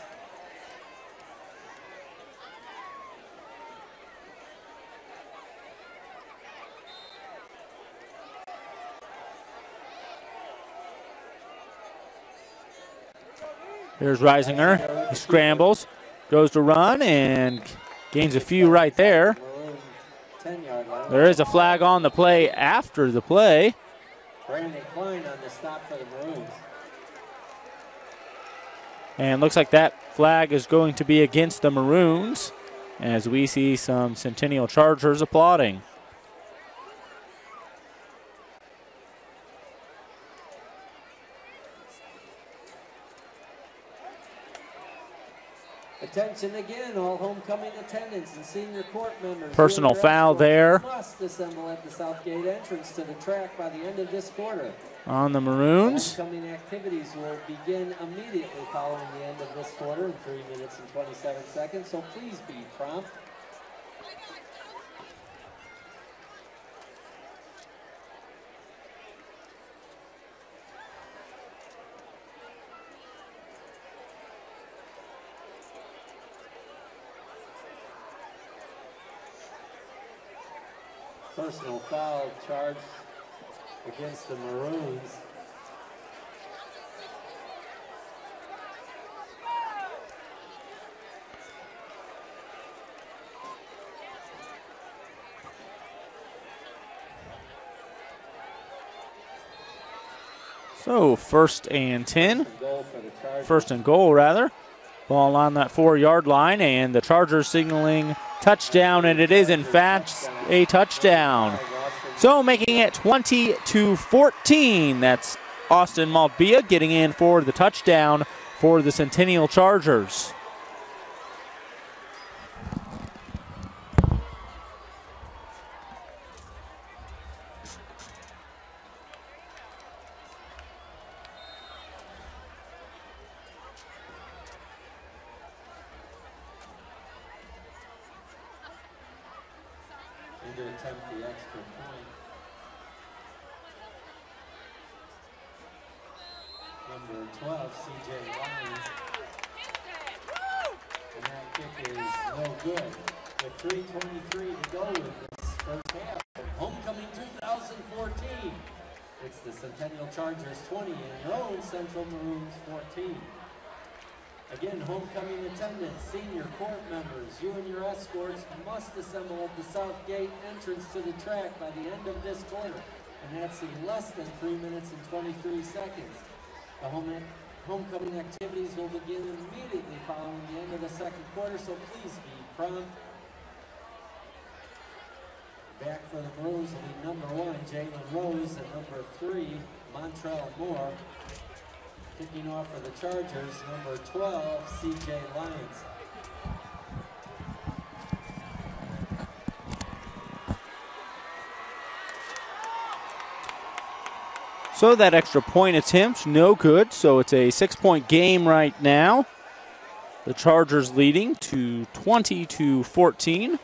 Here's Reisinger. He scrambles, goes to run, and gains a few right there. There is a flag on the play after the play.
Brandon Klein on the stop for the Maroons.
And looks like that flag is going to be against the Maroons as we see some Centennial Chargers applauding.
Attention again, all homecoming attendants and senior court members.
Personal foul there.
Must assemble at the Southgate entrance to the track by the end of this quarter.
On the Maroons.
Homecoming activities will begin immediately following the end of this quarter in 3 minutes and 27 seconds, so please be prompt. Personal foul charge against the Maroons.
So 1st and 10. First and goal, rather. Ball on that 4-yard line, and the Chargers signaling touchdown, and it is in fact a touchdown. So making it 20-14. That's Austin Malbia getting in for the touchdown for the Centennial Chargers.
To attempt the extra point. Number 12, CJ Lyons. And that kick is no good. With 3:23 to go in this first half of homecoming 2014. It's the Centennial Chargers 20 and Maroons Central Maroons 14. Again, homecoming attendants, senior court members, you and your escorts must assemble at the Southgate entrance to the track by the end of this quarter. And that's in less than 3 minutes and 23 seconds. The homecoming activities will begin immediately following the end of the second quarter, so please be prompt. Back for the Maroons will be number 1, Jalen Rose, and number 3, Montrell Moore. Kicking off for the Chargers, number 12, C.J. Lyons.
So that extra point attempt, no good. So it's a 6-point game right now. The Chargers leading to 20-14.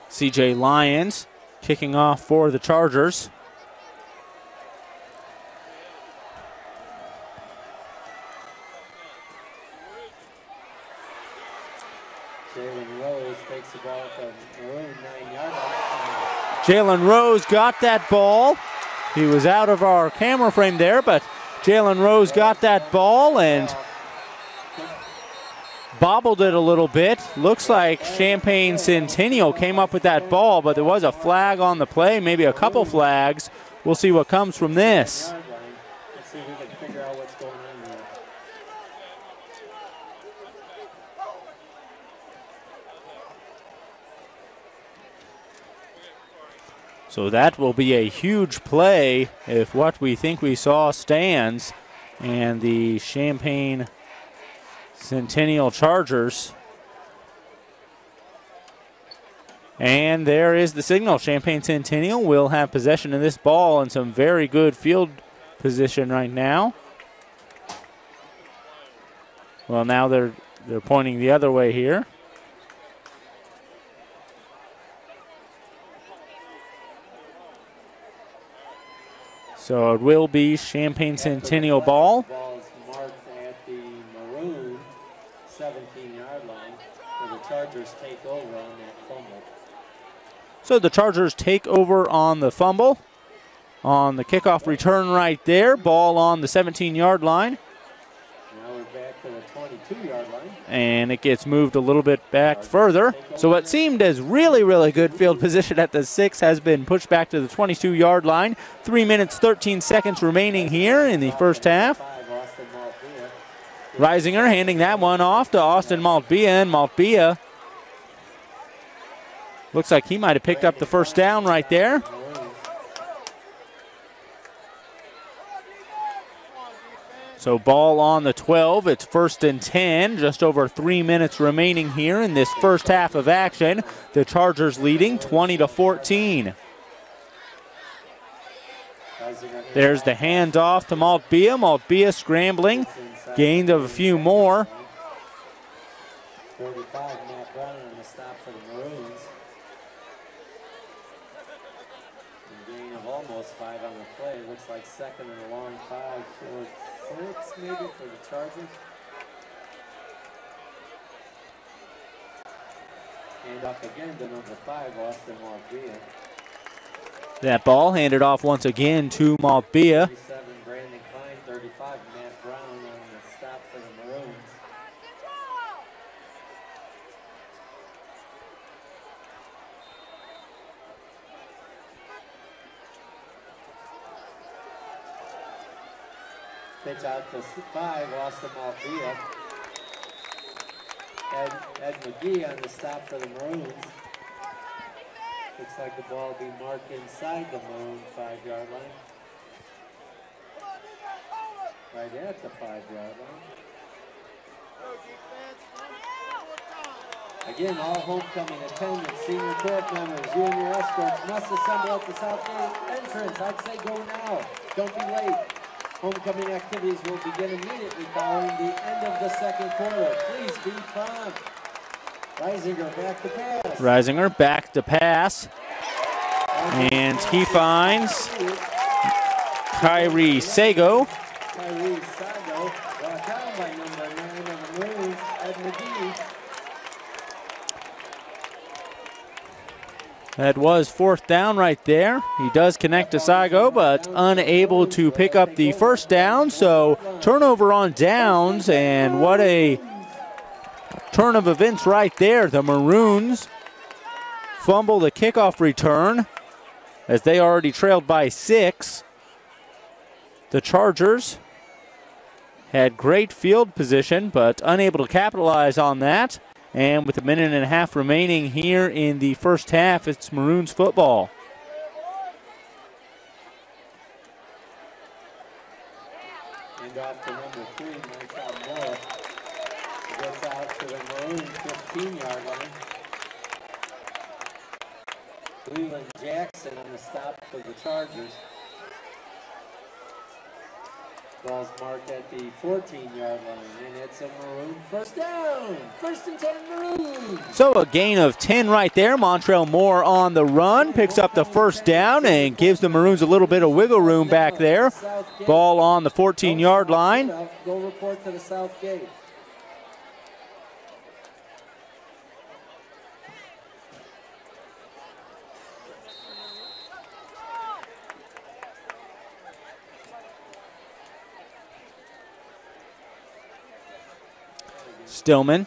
C.J. Lyons kicking off for the Chargers.
Jalen Rose takes the ball at the Maroon 9-yard line.
Jalen Rose got that ball. He was out of our camera frame there, but Jalen Rose got that ball and bobbled it a little bit. Looks like Champaign Centennial came up with that ball, but there was a flag on the play, maybe a couple flags. We'll see what comes from this.
Let's see if we can figure out what's going on there.
So that will be a huge play if what we think we saw stands, and the Champaign Centennial Chargers. And there is the signal. Champaign Centennial will have possession of this ball and some very good field position right now. Well, now they're pointing the other way here. So it will be Champaign Centennial ball.
Ball is marked at the Maroon 17-yard line, where the Chargers take over on that fumble.
So the Chargers take over on the fumble. On the kickoff return right there, ball on the 17-yard line.
Now we're back to the 22-yard line.
And it gets moved a little bit back further. So what seemed as really, really good field position at the 6 has been pushed back to the 22-yard line. 3 minutes, 13 seconds remaining here in the first half. Reisinger handing that one off to Austin Maltbia, and Maltbia looks like he might have picked up the first down right there. So ball on the 12, it's 1st and 10, just over 3 minutes remaining here in this first half of action. The Chargers leading 20-14. There's the handoff to Maltbia. Maltbia scrambling, gained of a few more.
45, Matt Brown on the stop for the Maroons. A gain of almost 5 on the play. Looks like second and a long 5, short 6 maybe for the Chargers. Hand off again to number 5, Austin Maltbia.
That ball handed off once again to Maltbia.
37, Brandon Klein. 35, Matt Brown on the stop for the Maroons. Pitch out to 5, Austin Maltbia. Ed McGee on the stop for the Maroons. Looks like the ball will be marked inside the Maroon 5-yard line. Right at the 5-yard line. Again, all homecoming attendants, senior court members, you and your escorts must assemble at the south gate entrance. I'd say go now. Don't be late. Homecoming activities will begin immediately following the end of the second quarter. Please be prompt. Reisinger back to pass.
Reisinger back to pass. And he finds Kyrie Sago.
Kyrie Sago brought down by number 9 of the Maroons, Ed McGee.
That was fourth down right there. He does connect to Saigo, but unable to pick up the first down. So turnover on downs, and what a turn of events right there. The Maroons fumble the kickoff return as they already trailed by 6. The Chargers had great field position, but unable to capitalize on that. And with a minute and a half remaining here in the first half, it's Maroons football.
And off to number 3, Michael Moore. Gets out to the Maroons 15-yard line. Cleveland Jackson on the stop for the Chargers. Ball's marked at the 14-yard line, and it's a Maroon first down. 1st and 10 Maroons.
So a gain of 10 right there. Montrell Moore on the run, picks up the first down and gives the Maroons a little bit of wiggle room back there. Ball on the 14-yard line.
Go report to the south gate.
Stillman.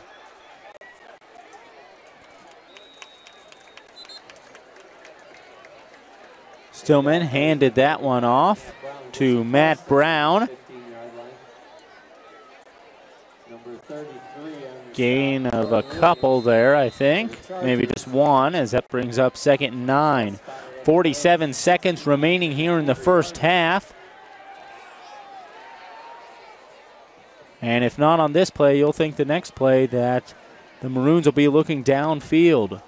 Stillman handed that one off to Matt Brown. Gain of a couple there, I think. Maybe just one, as that brings up 2nd and 9. 47 seconds remaining here in the first half. And if not on this play, you'll think the next play that the Maroons will be looking downfield.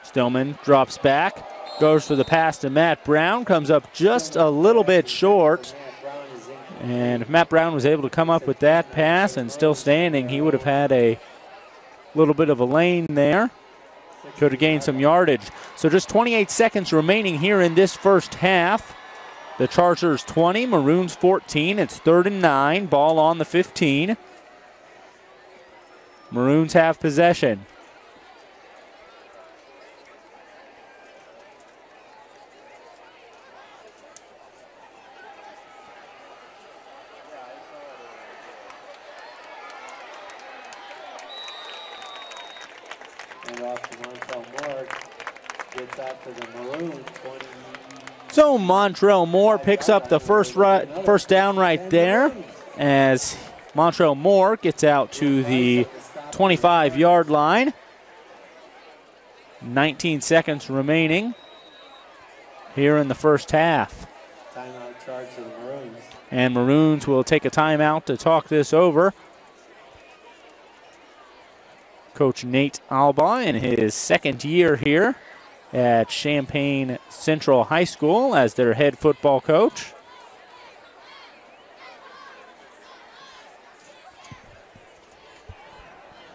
Stillman drops back, goes for the pass to Matt Brown, comes up just a little bit short. And if Matt Brown was able to come up with that pass and still standing, he would have had a little bit of a lane there. Could have gained some yardage. So just 28 seconds remaining here in this first half. The Chargers 20, Maroons 14. It's 3rd and 9, ball on the 15. Maroons have possession. So Montrell Moore picks up the first down right there as Montrell Moore gets out to the 25-yard line. 19 seconds remaining here in the first half.
Timeout charge to the Maroons.
And Maroons will take a timeout to talk this over. Coach Nate Alba in his 2nd year here at Champaign Central High School as their head football coach.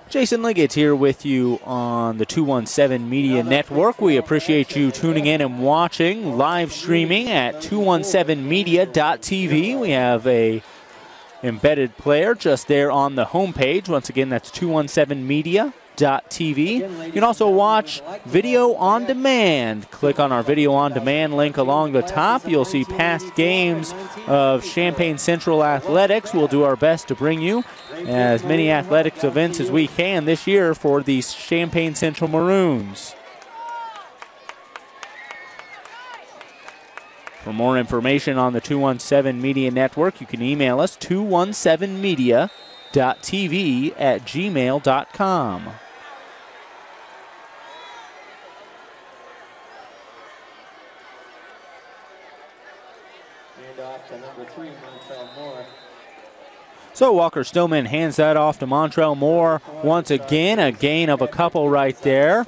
Jason Liggett here with you on the 217 Media Network. We appreciate you tuning in and watching, live streaming at 217media.tv. We have a embedded player just there on the homepage. Once again, that's 217media.tv. You can also watch video on demand. Click on our video on demand link along the top. You'll see past games of Champaign Central Athletics. We'll do our best to bring you as many athletics events as we can this year for the Champaign Central Maroons. For more information on the 217 Media Network, you can email us 217media.tv@gmail.com. So Walker Stillman hands that off to Montrell Moore. Once again, a gain of a couple right there.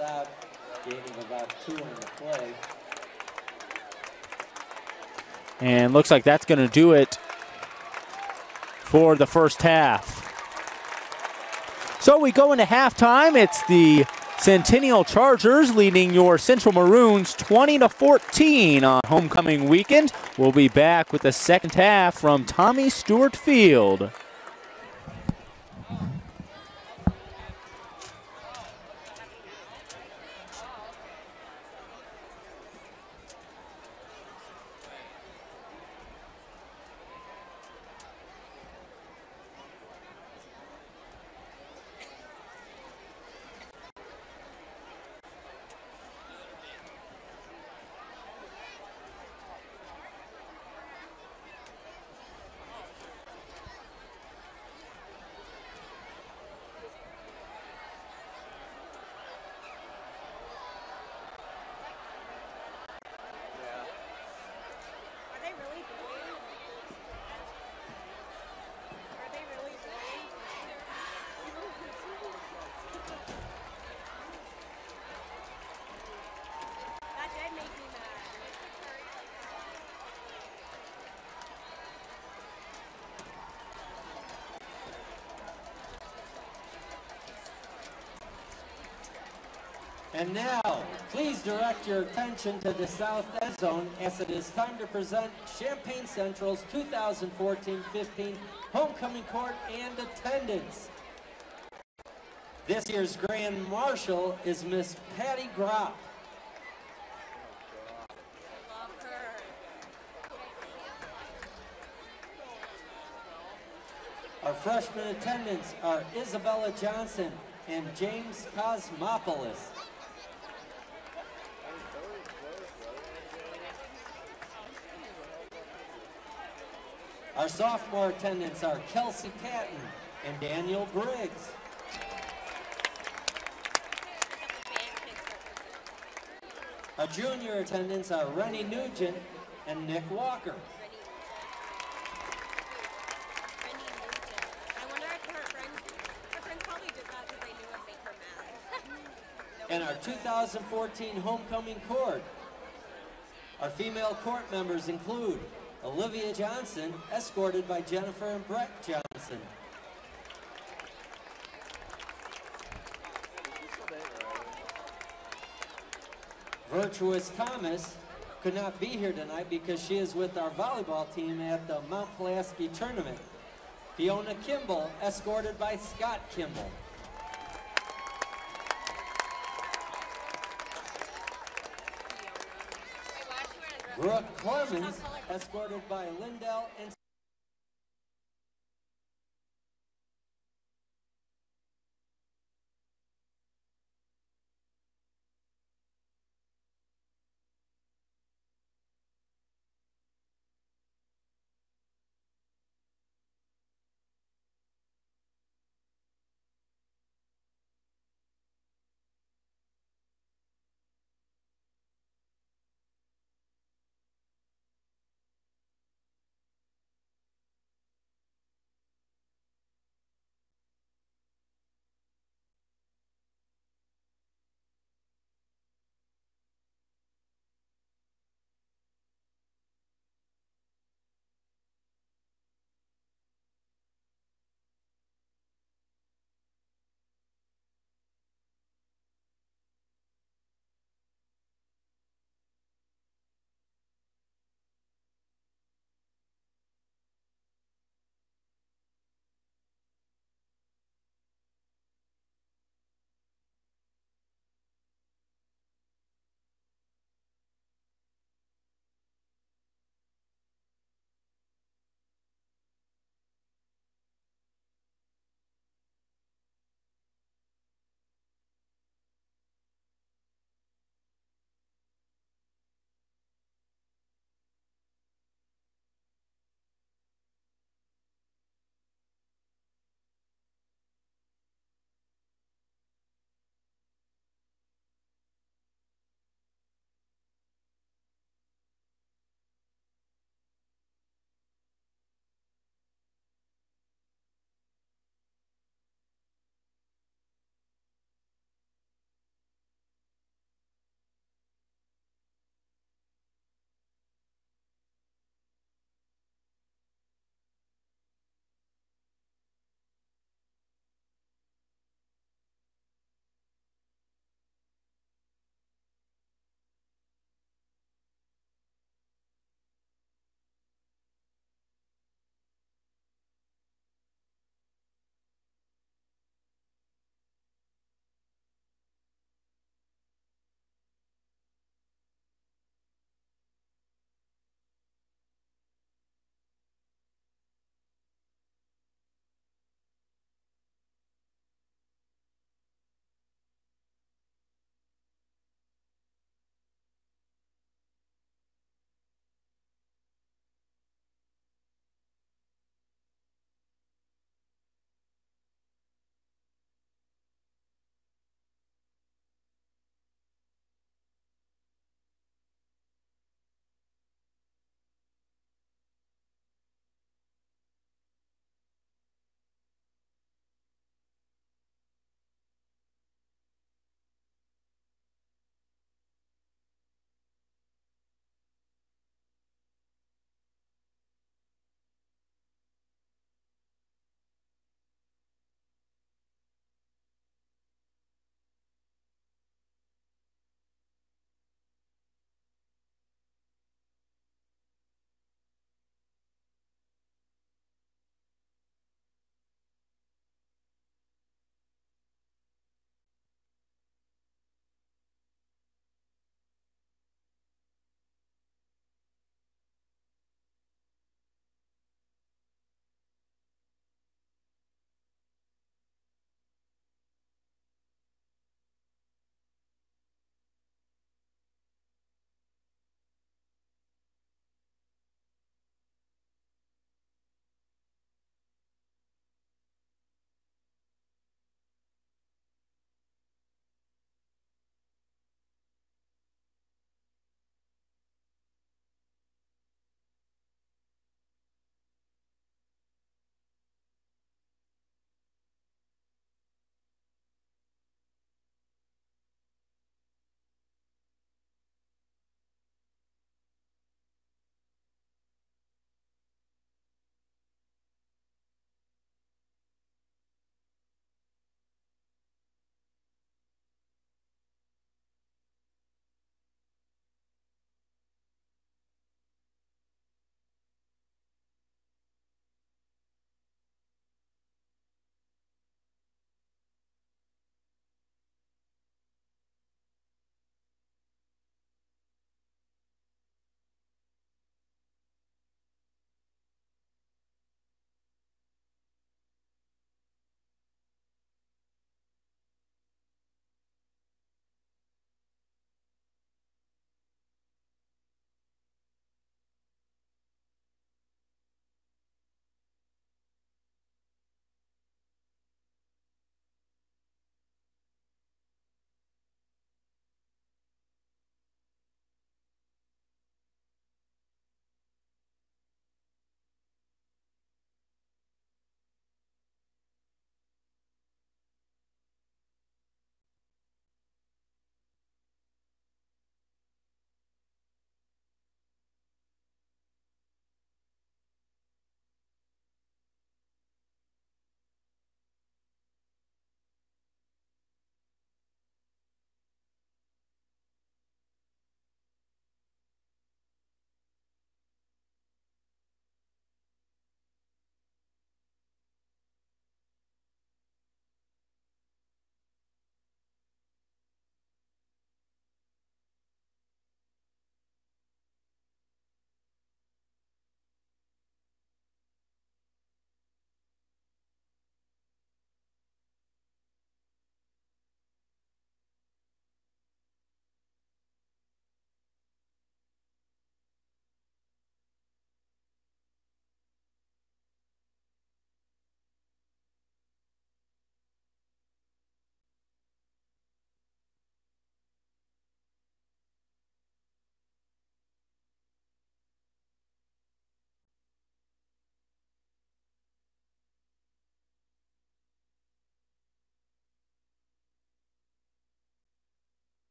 And looks like that's going to do it for the first half. So we go into halftime. It's the Centennial Chargers leading your Central Maroons 20-14 on homecoming weekend. We'll be back with the second half from Tommy Stewart Field.
And now, please direct your attention to the south end zone as it is time to present Champaign Central's 2014-15 homecoming court and attendance. This year's Grand Marshal is Miss Patty Gropp. Our freshman attendants are Isabella Johnson and James Cosmopoulos. Our sophomore attendants are Kelsey Patton and Daniel Briggs. Our junior attendants are Rennie Nugent and Nick Walker. And our 2014 homecoming court. Our female court members include Olivia Johnson, escorted by Jennifer and Brett Johnson. Virtuous Thomas could not be here tonight because she is with our volleyball team at the Mount Pulaski tournament. Fiona Kimball, escorted by Scott Kimball. Brooke Clemens, escorted by Lindell and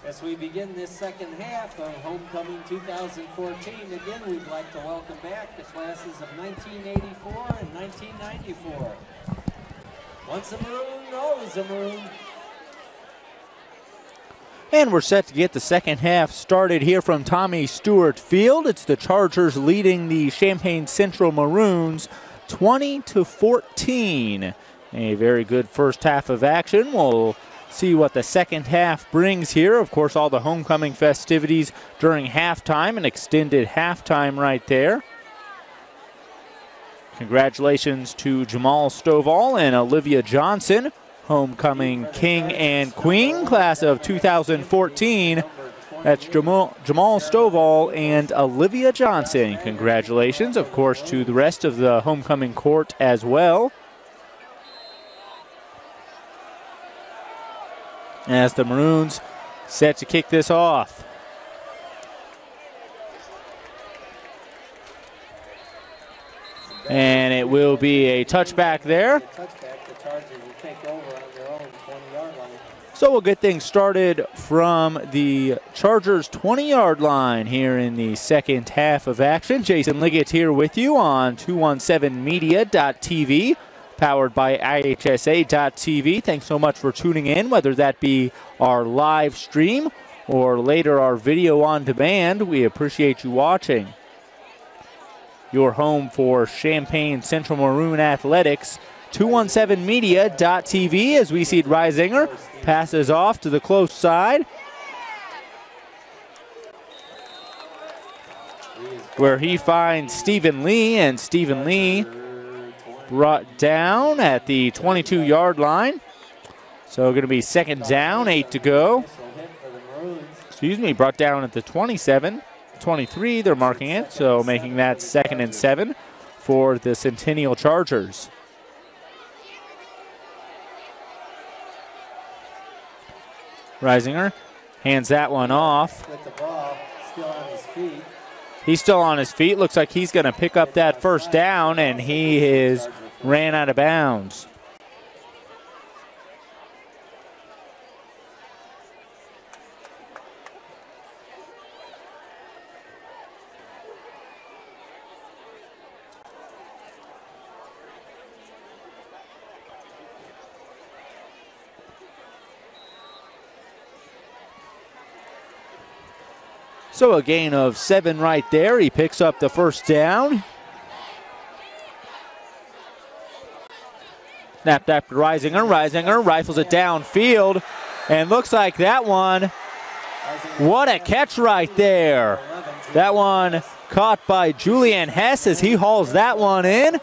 As we begin this second half of Homecoming 2014, again, we'd like to welcome back the classes of 1984 and 1994. Once a Maroon, always a Maroon.
And we're set to get the second half started here from Tommy Stewart Field. It's the Chargers leading the Champaign Central Maroons 20-14. A very good first half of action. We'll see what the second half brings here. Of course, all the homecoming festivities during halftime, an extended halftime right there. Congratulations to Jamal Stovall and Olivia Johnson, homecoming king and queen, class of 2014. That's Jamal Stovall and Olivia Johnson. Congratulations, of course, to the rest of the homecoming court as well. As the Maroons set to kick this off. And it will be a touchback there. So we'll get things started from the Chargers 20-yard line here in the second half of action. Jason Liggett here with you on 217media.tv, powered by IHSA.tv. Thanks so much for tuning in, whether that be our live stream or later our video on demand. We appreciate you watching. Your home for Champaign Central Maroon Athletics, 217media.tv, as we see Reisinger passes off to the close side, where he finds Stephen Lee, and Stephen Lee brought down at the 22-yard line. So going to be second down, 8 to go. Excuse me, brought down at the 27. 23, they're marking it, so making that 2nd and 7 for the Centennial Chargers. Reisinger hands that one off.
With the ball, still on his feet.
He's still on his feet. Looks like he's going to pick up that first down, and he ran out of bounds. So a gain of 7 right there. He picks up the first down. Snapped after Reisinger. Reisinger rifles it downfield. And looks like that one, what a catch right there. That one caught by Julian Hess as he hauls that one in.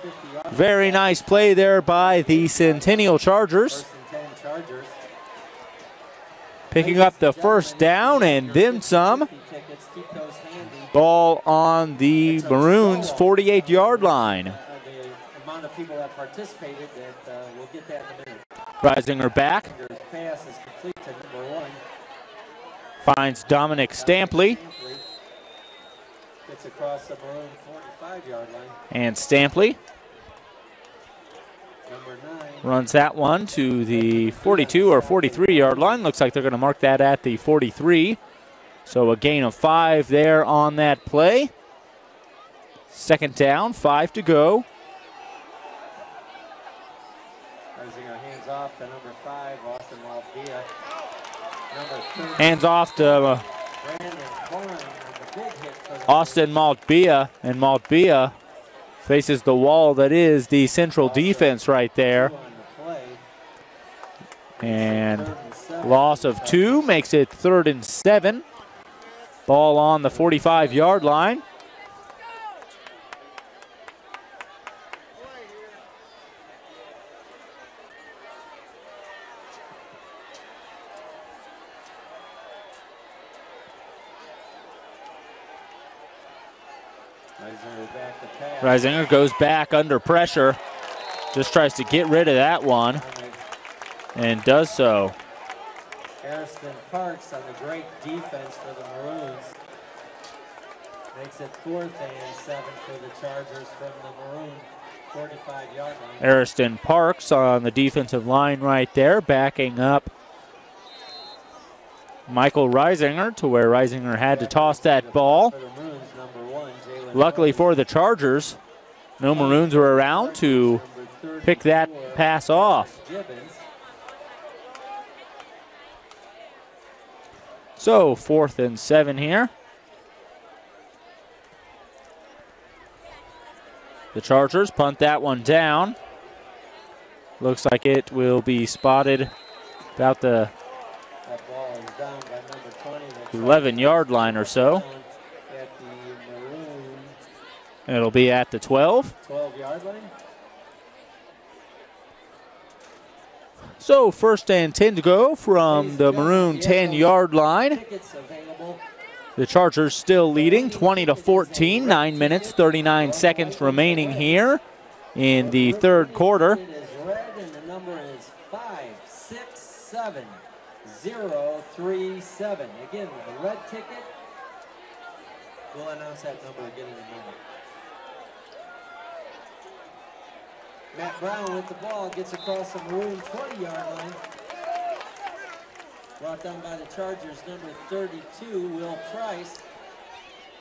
Very nice play there by the Centennial Chargers. Picking up the first down and then some. Ball on the Maroons' 48-yard line.
The amount of people that participated, that we'll get that in a minute.
Reisinger back.
Pass is complete to number 1.
Finds Dominic Stampley.
Gets across the Maroon 45-yard line.
And Stampley
Number 9
runs that one to the 42 or 43-yard line. Looks like they're going to mark that at the 43. So a gain of 5 there on that play. Second down, 5 to go.
Reisinger hands off to number 5, Austin Malvia. Number 3,
Hands off to
Brandon Corn, and the big hit for the
Austin Maltbia, and Maltbia faces the wall that is the Central defense right there.
on the play.
And loss of 2 makes it 3rd and 7. Ball on the 45-yard line. Reisinger goes back under pressure. Just tries to get rid of that one and does so.
Harrison Parks on the great defense for the Maroons. Makes it 4th and 7 for the Chargers from the Maroon 45-yard line.
Ariston Parks on the defensive line right there, backing up Michael Reisinger, to where Reisinger had to toss that ball. Luckily for the Chargers, no Maroons were around to pick that pass off. So 4th and 7 here. The Chargers punt that one down. Looks like it will be spotted about the 11-yard line or so. It'll be at the 12.
12-yard line.
So 1st and 10 to go from the Maroon 10-yard line. The Chargers still leading 20-14. 9 minutes, 39 seconds remaining here in the 3rd quarter.
The number is 567037. Again, the red ticket. We'll announce that number again in a moment. Matt Brown with the ball gets across the Maroon 20-yard line. Brought down by the Chargers, number 32, Will Price.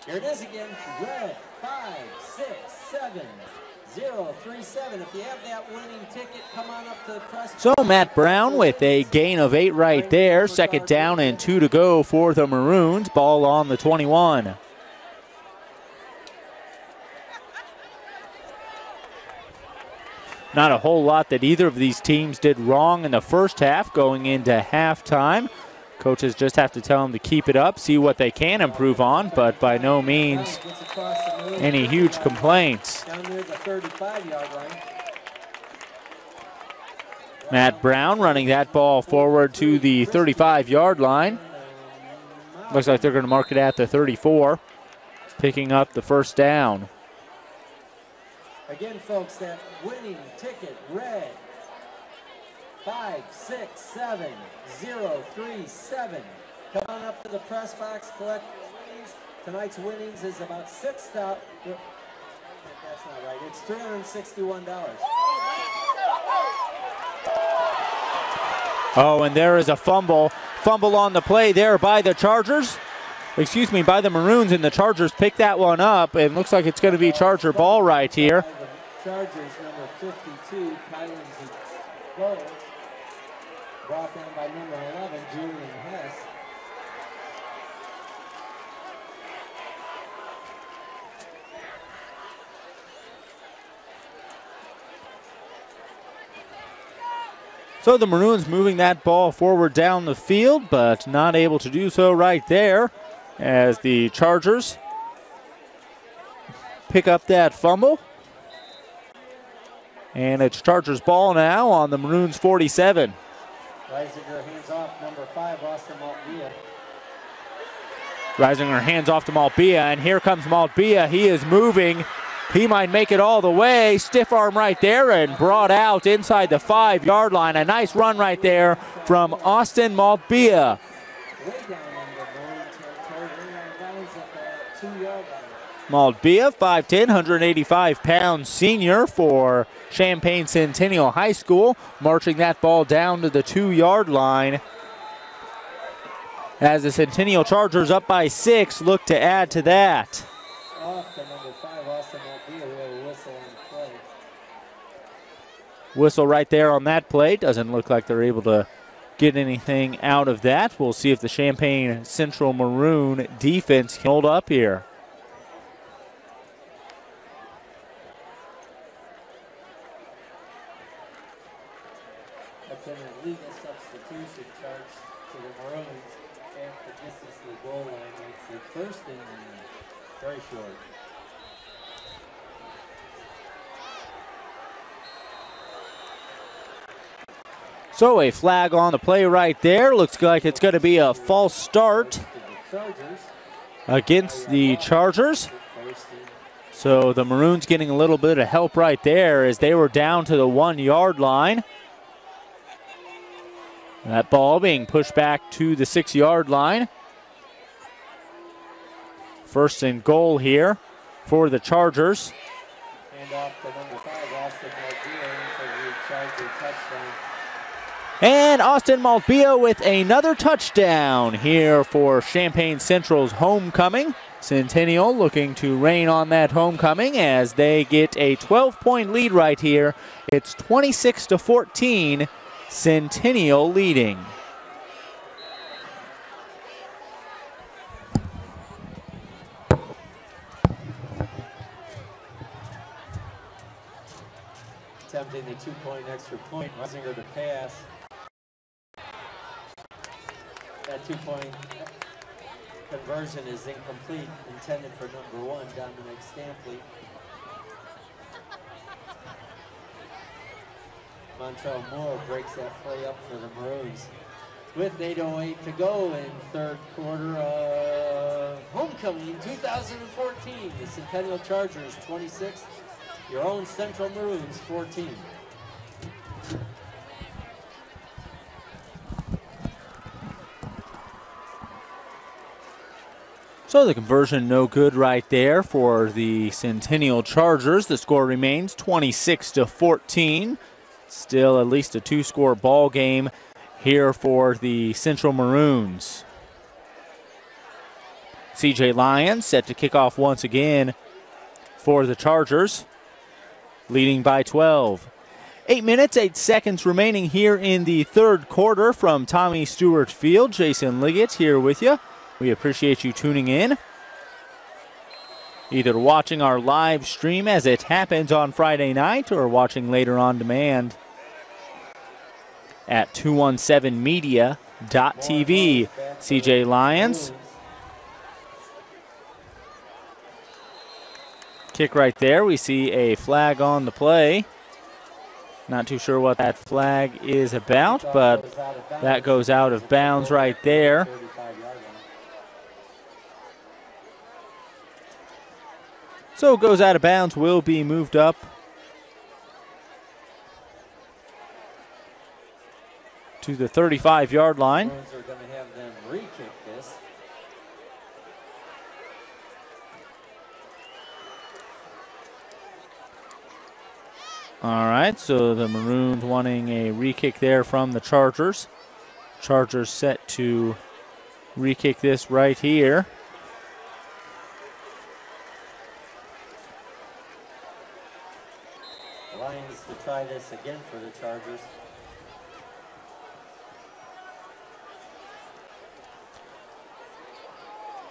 Here it is again, red 567037. If you have that winning ticket, come on up to the press.
So Matt Brown with a gain of 8 right there. 2nd down and 2 to go for the Maroons. Ball on the 21. Not a whole lot that either of these teams did wrong in the first half going into halftime. Coaches just have to tell them to keep it up, see what they can improve on, but by no means any huge complaints.
Down near the 35-yard line.
Matt Brown running that ball forward to the 35-yard line. Looks like they're going to mark it at the 34, picking up the 1st down.
Again, folks, that winning ticket, red 567037. Come on up to the press box, collect winnings. Tonight's winnings is about $6,000. That's not right. It's $361.
Oh, and there is a fumble. Fumble on the play there by the Chargers. Excuse me, by the Maroons, and the Chargers pick that one up. It looks like it's going to be Charger ball right here.
Chargers, number 52, Kylan Go, brought down by number 11, Julian Hess.
So the Maroons moving that ball forward down the field, but not able to do so right there as the Chargers pick up that fumble. And it's Chargers ball now on the Maroons 47.
Reisinger hands off number 5, Austin Maltbia.
Reisinger hands off to Maltbia, and here comes Maltbia. He is moving. He might make it all the way. Stiff arm right there and brought out inside the 5-yard line. A nice run right there from Austin Maltbia.
Way down on the Maroon territory, way out of bounds at the 2-yard line.
Maltbia, 5'10", 185-pound senior for Champaign Centennial High School, marching that ball down to the 2-yard line. As the Centennial Chargers up by 6 look to add to that.
Off to number 5, Austin Maltbia, we have a whistle on the play.
Whistle right there on that play. Doesn't look like they're able to get anything out of that. We'll see if the Champaign Central Maroon defense can hold up here.
That's an illegal substitution charge to the Maroons at the distance of the goal line. It's the 1st and very short.
So a flag on the play right there. Looks like it's going to be a false start against the Chargers. So the Maroons getting a little bit of help right there as they were down to the 1-yard line. That ball being pushed back to the 6-yard line. 1st and goal here for the Chargers.
Hand off to number 5, Austin Maltbia, for the Charger touchdown.
And Austin Maltbia with another touchdown here for Champaign Central's homecoming. Centennial looking to rain on that homecoming as they get a 12-point lead right here. It's 26-14, Centennial leading.
Attempting the 2-point extra point, Wessinger to pass. That 2-point conversion is incomplete, intended for number 1, Dominic Stampley. Montrell Moore breaks that play up for the Maroons. With 8:08 to go in third quarter of homecoming 2014, the Centennial Chargers 26, your own Central Maroons 14.
So the conversion no good right there for the Centennial Chargers. The score remains 26-14. Still at least a 2-score ball game here for the Central Maroons. CJ Lyons set to kick off once again for the Chargers, leading by 12. 8 minutes, 8 seconds remaining here in the third quarter from Tommy Stewart Field. Jason Liggett here with you. We appreciate you tuning in, either watching our live stream as it happens on Friday night or watching later on demand at 217media.tv. CJ Lyons. Kick right there. We see a flag on the play. Not too sure what that flag is about, but that goes out of bounds right there. So it goes out of bounds, will be moved up to the 35-yard line.
Maroons are going to have them re-kick this.
All right, so the Maroons wanting a re-kick there from the Chargers. Chargers set to re-kick this right here.
Lions to try this again for the Chargers.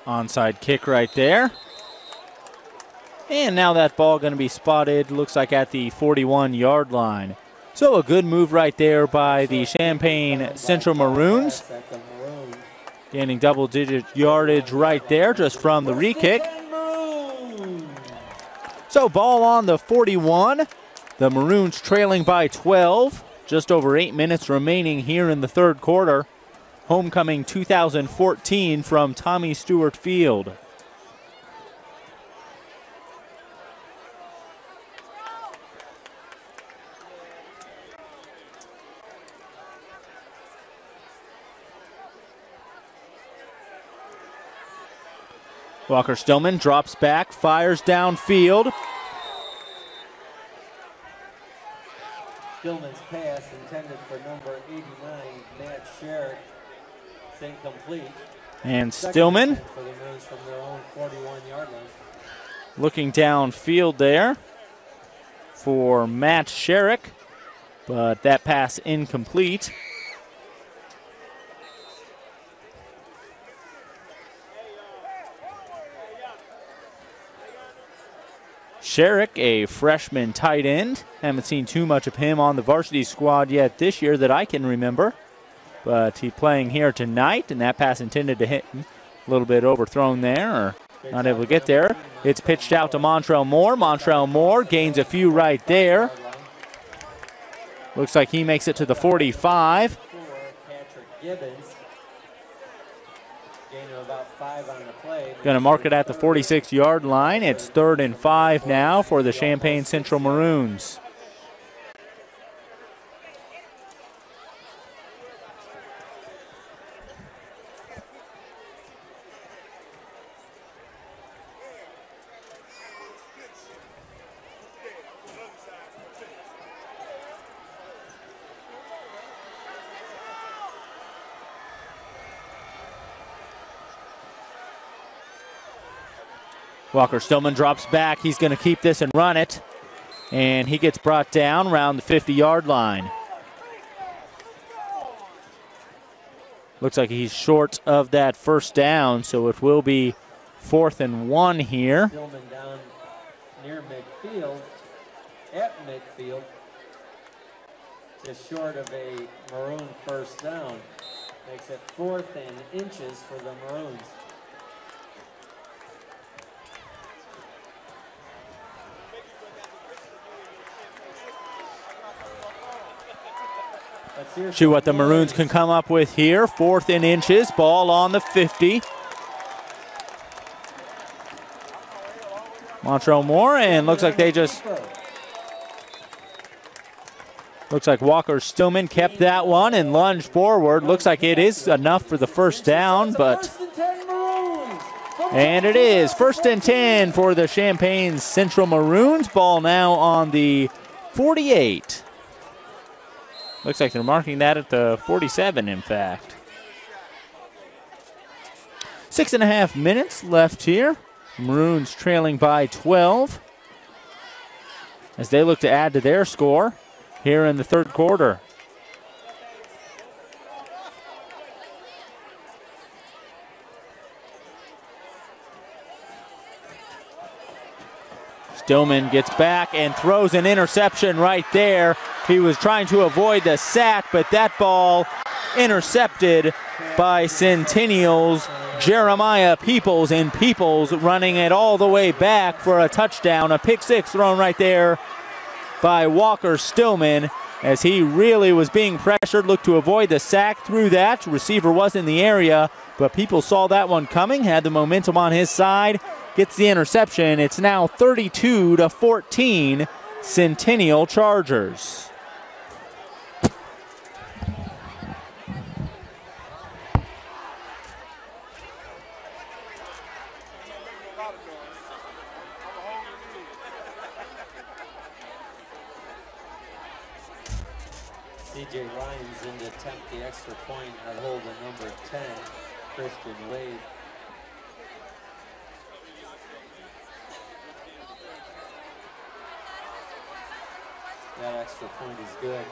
Onside kick right there. And now that ball going to be spotted, looks like at the 41-yard line. So a good move right there by the Champaign Central Maroons. Gaining double-digit yardage right there just from the re-kick. So ball on the 41. The Maroons trailing by 12. Just over 8 minutes remaining here in the third quarter. Homecoming 2014 from Tommy Stewart Field. Walker Stillman drops back, fires downfield.
Stillman's pass intended for number 89, Matt Sherrick. It's incomplete.
And Stillman
for the Maroons from their own 41-yard line.
Looking downfield there for Matt Sherrick, but that pass incomplete. Sherrick, a freshman tight end. Haven't seen too much of him on the varsity squad yet this year that I can remember. But he's playing here tonight, and that pass intended to hit him. A little bit overthrown there, or not able to get there. It's pitched out to Montrell Moore. Montrell Moore gains a few right there. Looks like he makes it to the 45.
Patrick Gibbons. Gain of about 5 on the play.
Going to mark it at the 46-yard line. It's 3rd and 5 now for the Champaign Central Maroons. Walker Stillman drops back. He's going to keep this and run it. And he gets brought down around the 50-yard line. Looks like he's short of that first down, so it will be 4th and 1 here.
Stillman down near midfield, at midfield, just short of a Maroon first down. Makes it 4th and inches for the Maroons.
See what the Maroons can come up with here. 4th and inches, ball on the 50. Montrell Moore, and looks like they just... Looks like Walker Stillman kept that one and lunged forward. Looks like it is enough for the first down, but... And it is 1st and 10 for the Champaign Central Maroons. Ball now on the 48. Looks like they're marking that at the 47, in fact. 6.5 minutes left here. Maroons trailing by 12 as they look to add to their score here in the third quarter. Stillman gets back and throws an interception right there. He was trying to avoid the sack, but that ball intercepted by Centennial's Jeremiah Peoples, and Peoples running it all the way back for a touchdown. A pick six thrown right there by Walker Stillman as he really was being pressured, looked to avoid the sack, threw that. Receiver was in the area, but Peoples saw that one coming, had the momentum on his side, gets the interception. It's now 32-14, Centennial Chargers.
C.J. Lyons in to attempt the extra point at hold the number 10, Christian Wade. That extra point is good.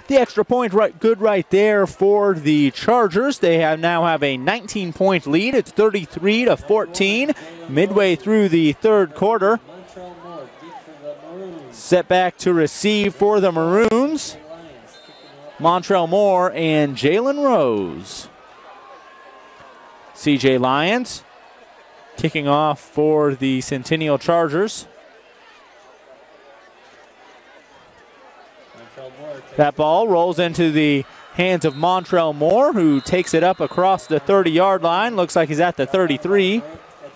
The extra point good right there for the Chargers. They now have a 19-point lead. It's 33-14 midway through the third quarter. Set back to receive for the Maroons. Montrell Moore and Jalen Rose. C.J. Lyons kicking off for the Centennial Chargers. That ball rolls into the hands of Montrell Moore, who takes it up across the 30-yard line. Looks like he's at the 33.
At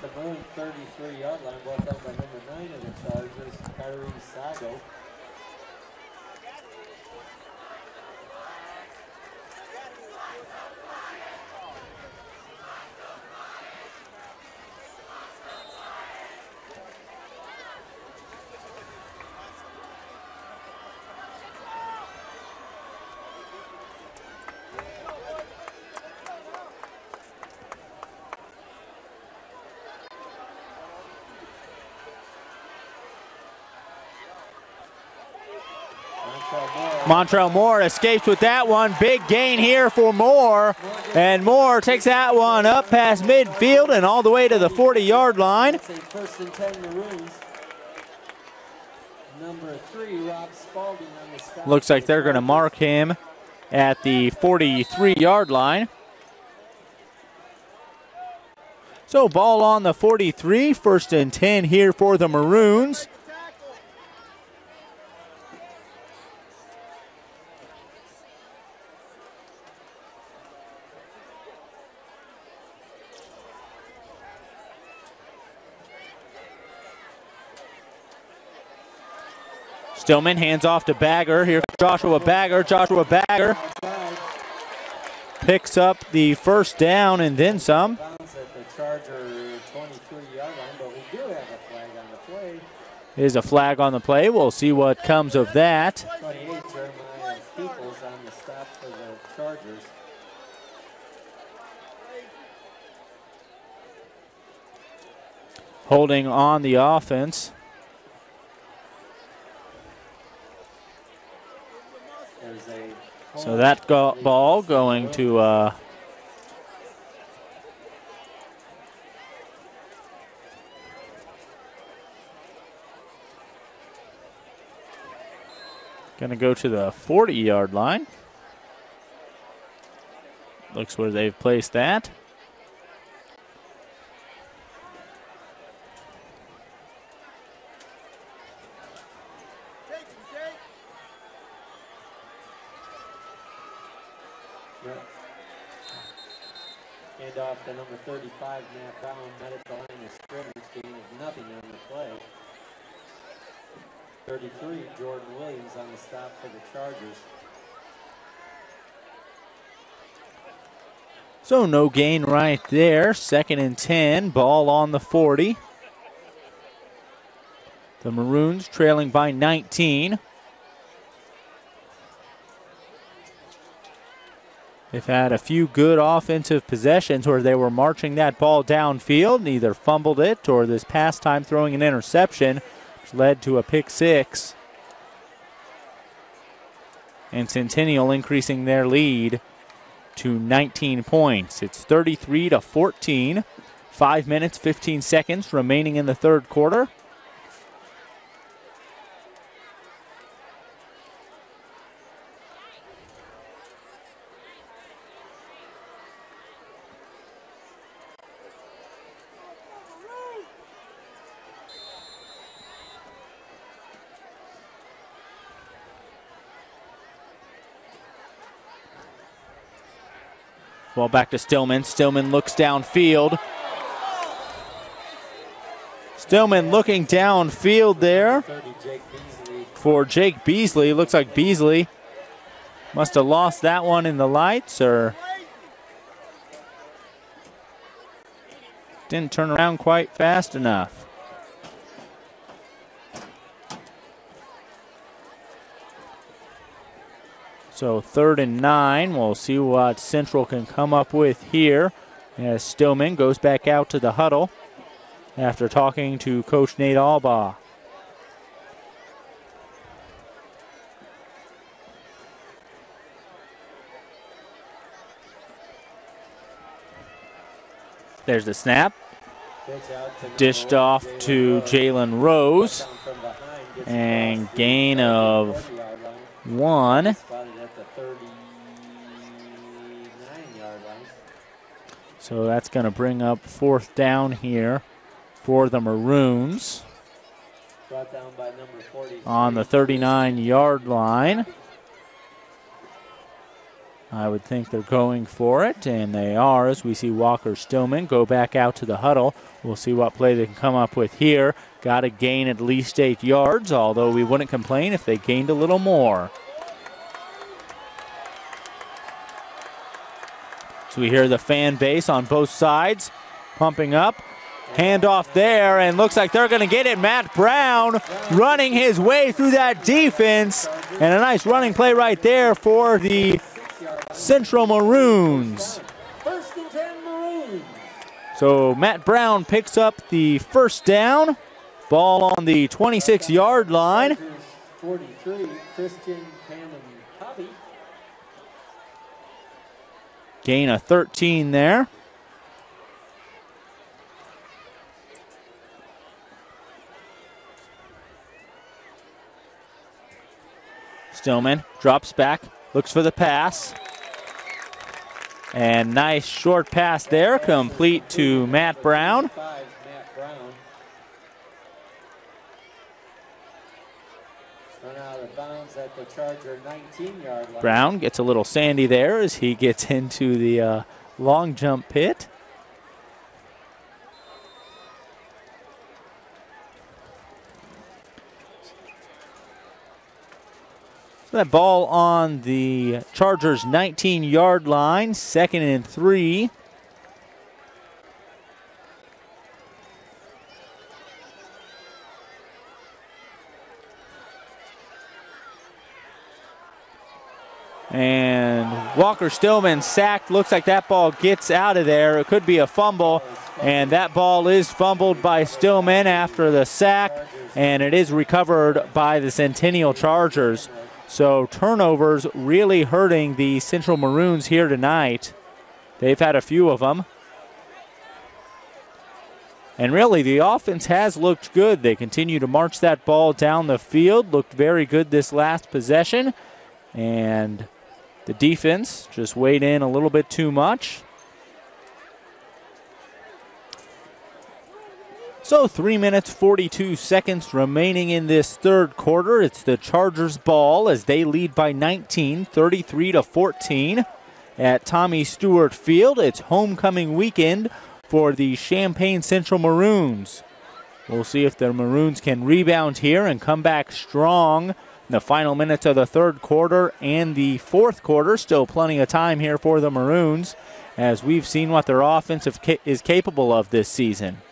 the Maroon 33-yard line, brought up by number 9 of the Chargers, Kyrie Sago.
Montrell Moore escapes with that one. Big gain here for Moore. And Moore takes that one up past midfield and all the way to the 40-yard line.
First and 10 Maroons. Number 3, Rob Spalding on the stop.
Looks like they're going to mark him at the 43-yard line. So ball on the 43, 1st and 10 here for the Maroons. Stillman hands off to Bagger. Here's Joshua Bagger. Joshua Bagger picks up the first down and then some.
Bounce at the Charger 23-yard line, but we do have a flag on the play.
Is a flag on the play. We'll see what comes of that.
28, Jeremiah Peoples on the stop for the Chargers.
Holding on the offense. So that ball going to going to go to the 40-yard line. Looks where they've placed that.
Hand off to number 35, Matt Brown, met at the line of scrimmage, gain of nothing on the play. 33, Jordan Williams on the stop for the Chargers.
So no gain right there. 2nd and 10, ball on the 40. The Maroons trailing by 19. They've had a few good offensive possessions where they were marching that ball downfield, either fumbled it or this past time throwing an interception, which led to a pick six. And Centennial increasing their lead to 19 points. It's 33-14. 5 minutes, 15 seconds remaining in the third quarter. Ball back to Stillman. Stillman looks downfield. Stillman looking downfield there for Jake Beasley. Looks like Beasley must have lost that one in the lights or didn't turn around quite fast enough. So 3rd and 9. We'll see what Central can come up with here as Stillman goes back out to the huddle after talking to Coach Nate Albaugh. There's the snap. Dished off to Jalen Rose. And gain of 1. So that's going to bring up 4th down here for the Maroons.
Brought down by number 40.
On the 39-yard line. I would think they're going for it, and they are as we see Walker Stillman go back out to the huddle. We'll see what play they can come up with here. Got to gain at least 8 yards, although we wouldn't complain if they gained a little more. So we hear the fan base on both sides pumping up. Handoff there, and looks like they're going to get it. Matt Brown running his way through that defense. And a nice running play right there for the Central Maroons.
1st and 10 Maroons.
So Matt Brown picks up the first down. Ball on the 26-yard line.
43, Christian Hobby.
Gain of 13 there. Stillman drops back, looks for the pass. And nice short pass there, complete to Matt Brown.
At the Charger 19-yard line.
Brown gets a little sandy there as he gets into the long jump pit. That ball on the Chargers' 19-yard line, 2nd and 3. And Walker Stillman sacked. Looks like that ball gets out of there. It could be a fumble, and that ball is fumbled by Stillman after the sack, and it is recovered by the Centennial Chargers. So turnovers really hurting the Central Maroons here tonight. They've had a few of them. And really, the offense has looked good. They continue to march that ball down the field. Looked very good this last possession. And the defense just weighed in a little bit too much. So 3 minutes, 42 seconds remaining in this third quarter. It's the Chargers' ball as they lead by 19, 33-14 at Tommy Stewart Field. It's homecoming weekend for the Champaign Central Maroons. We'll see if the Maroons can rebound here and come back strong in the final minutes of the third quarter and the fourth quarter. Still plenty of time here for the Maroons as we've seen what their offense is capable of this season.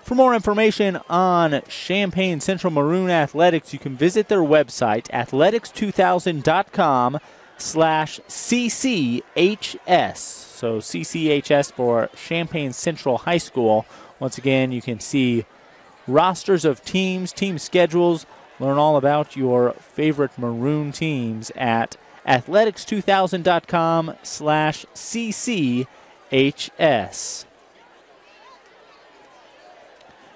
For more information on Champaign Central Maroon Athletics, you can visit their website, athletics2000.com/CCHS. So CCHS for Champaign Central High School. Once again, you can see rosters of teams, team schedules, learn all about your favorite Maroon teams at athletics2000.com/CCHS.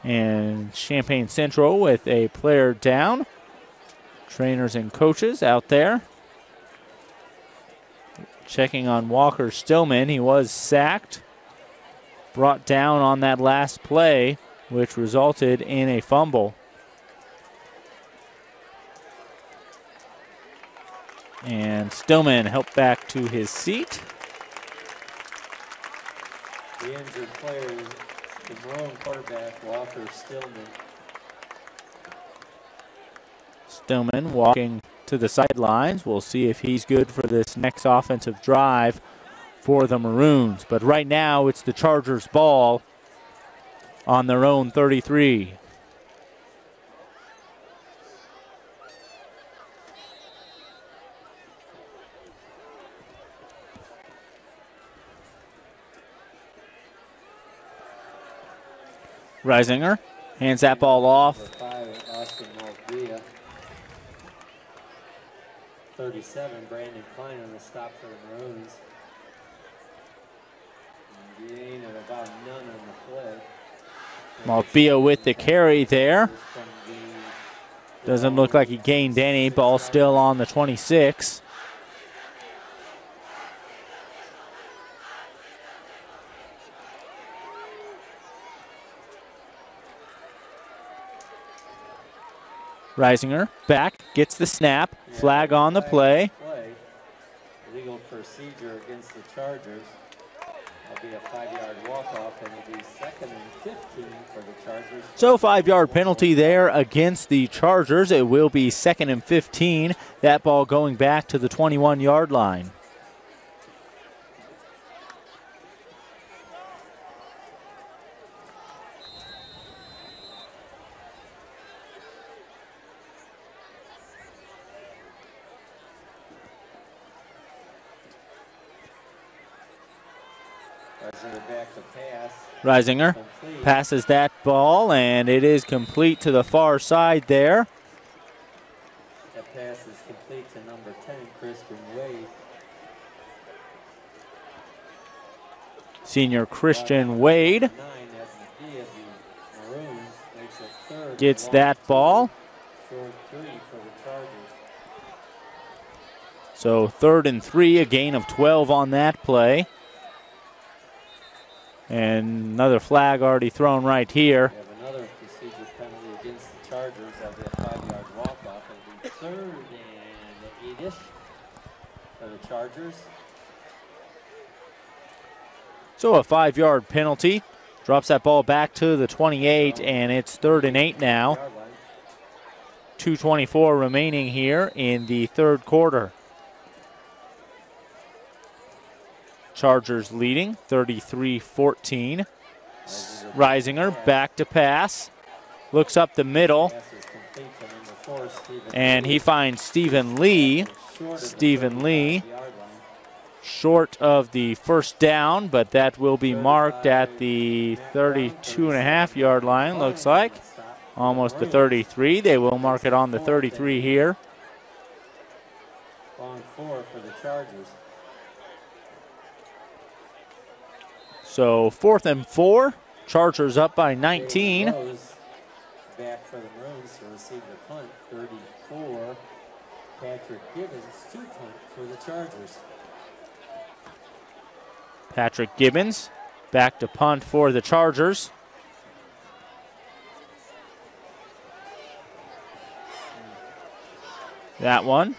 And Champaign Central with a player down. Trainers and coaches out there. Checking on Walker Stillman. He was sacked. Brought down on that last play, which resulted in a fumble. And Stillman helped back to his seat.
The injured player is the Maroon quarterback, Walker Stillman.
Stillman walking to the sidelines. We'll see if he's good for this next offensive drive for the Maroons. But right now, it's the Chargers' ball on their own 33. Reisinger hands that ball off.
37, Brandon Klein on the stop for the Maroons. Gain of about none on the play.
Malbia with the carry there. Doesn't look like he gained any. Ball still on the 26. Reisinger back, gets the snap, flag on the play.
Legal procedure against the Chargers. That'll be a 5-yard walk-off, and it'll be 2nd and 15 for the Chargers.
So 5-yard penalty there against the Chargers. It will be 2nd and 15. That ball going back to the 21-yard line. Reisinger passes that ball, and it is complete to the far side there.
That pass is complete to number 10, Christian Wade.
Senior Christian Wade gets that ball. So 3rd and 3, a gain of 12 on that play. And another flag already thrown right here.
We have another procedure penalty against the Chargers. That'll be a 5-yard walk-off. It'll be 3rd and 8-ish for the Chargers.
So a 5-yard penalty. Drops that ball back to the 28, and it's 3rd and 8 now. 2:24 remaining here in the third quarter. Chargers leading 33-14. Reisinger back to pass. Looks up the middle. And he finds Stephen Lee. Stephen Lee short of the first down, but that will be marked at the 32.5-yard line, looks like. Almost the 33. They will mark it on the 33 here.
Long 4 for the Chargers.
So 4th and 4. Chargers up by 19.
Back for the Maroons to receive the punt. 34. Patrick Gibbons to punt for the Chargers.
Patrick Gibbons back to punt for the Chargers. That one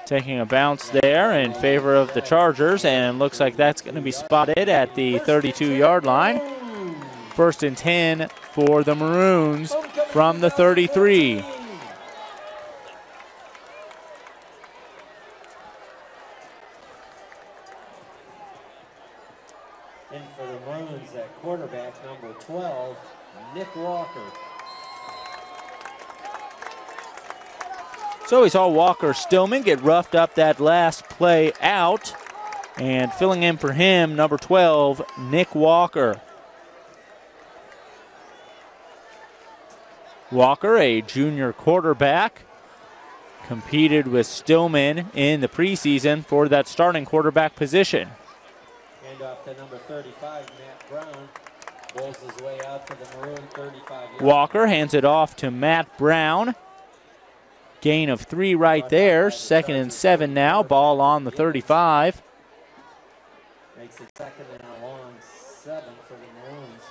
taking a bounce there in favor of the Chargers, and looks like that's going to be spotted at the 32-yard line. 1st and 10 for the Maroons from the 33.
And for the Maroons at quarterback, number 12, Nick Walker.
So we saw Walker Stillman get roughed up that last play out. And filling in for him, number 12, Nick Walker. Walker, a junior quarterback, competed with Stillman in the preseason for that starting quarterback position.
Hand off to number 35, Matt Brown. Bowls his way out to the Maroon 35.
Walker hands it off to Matt Brown. Gain of 3 right there. 2nd and 7 now. Ball on the 35.
Makes it 2nd and a long 7 for the Maroons.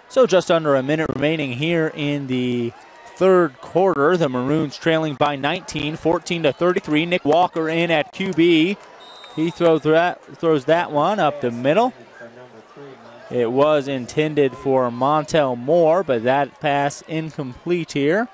So just under a minute remaining here in the third quarter. The Maroons trailing by 19, 14-33. Nick Walker in at QB. He throws that one up the middle. It was intended for Montel Moore, but that pass incomplete here.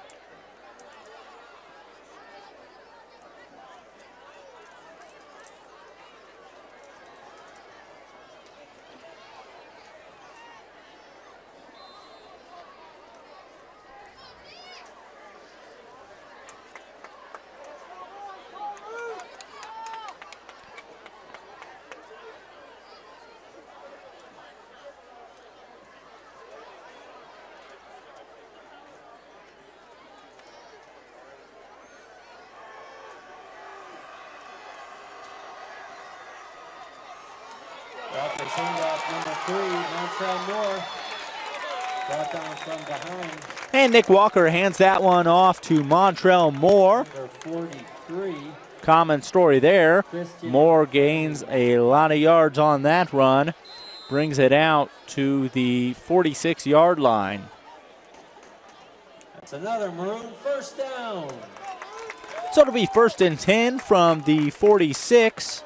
And Nick Walker hands that one off to Montrell Moore. Common story there. Moore gains a lot of yards on that run. Brings it out to the 46-yard line.
That's another Maroon first down.
So it'll be 1st and 10 from the 46.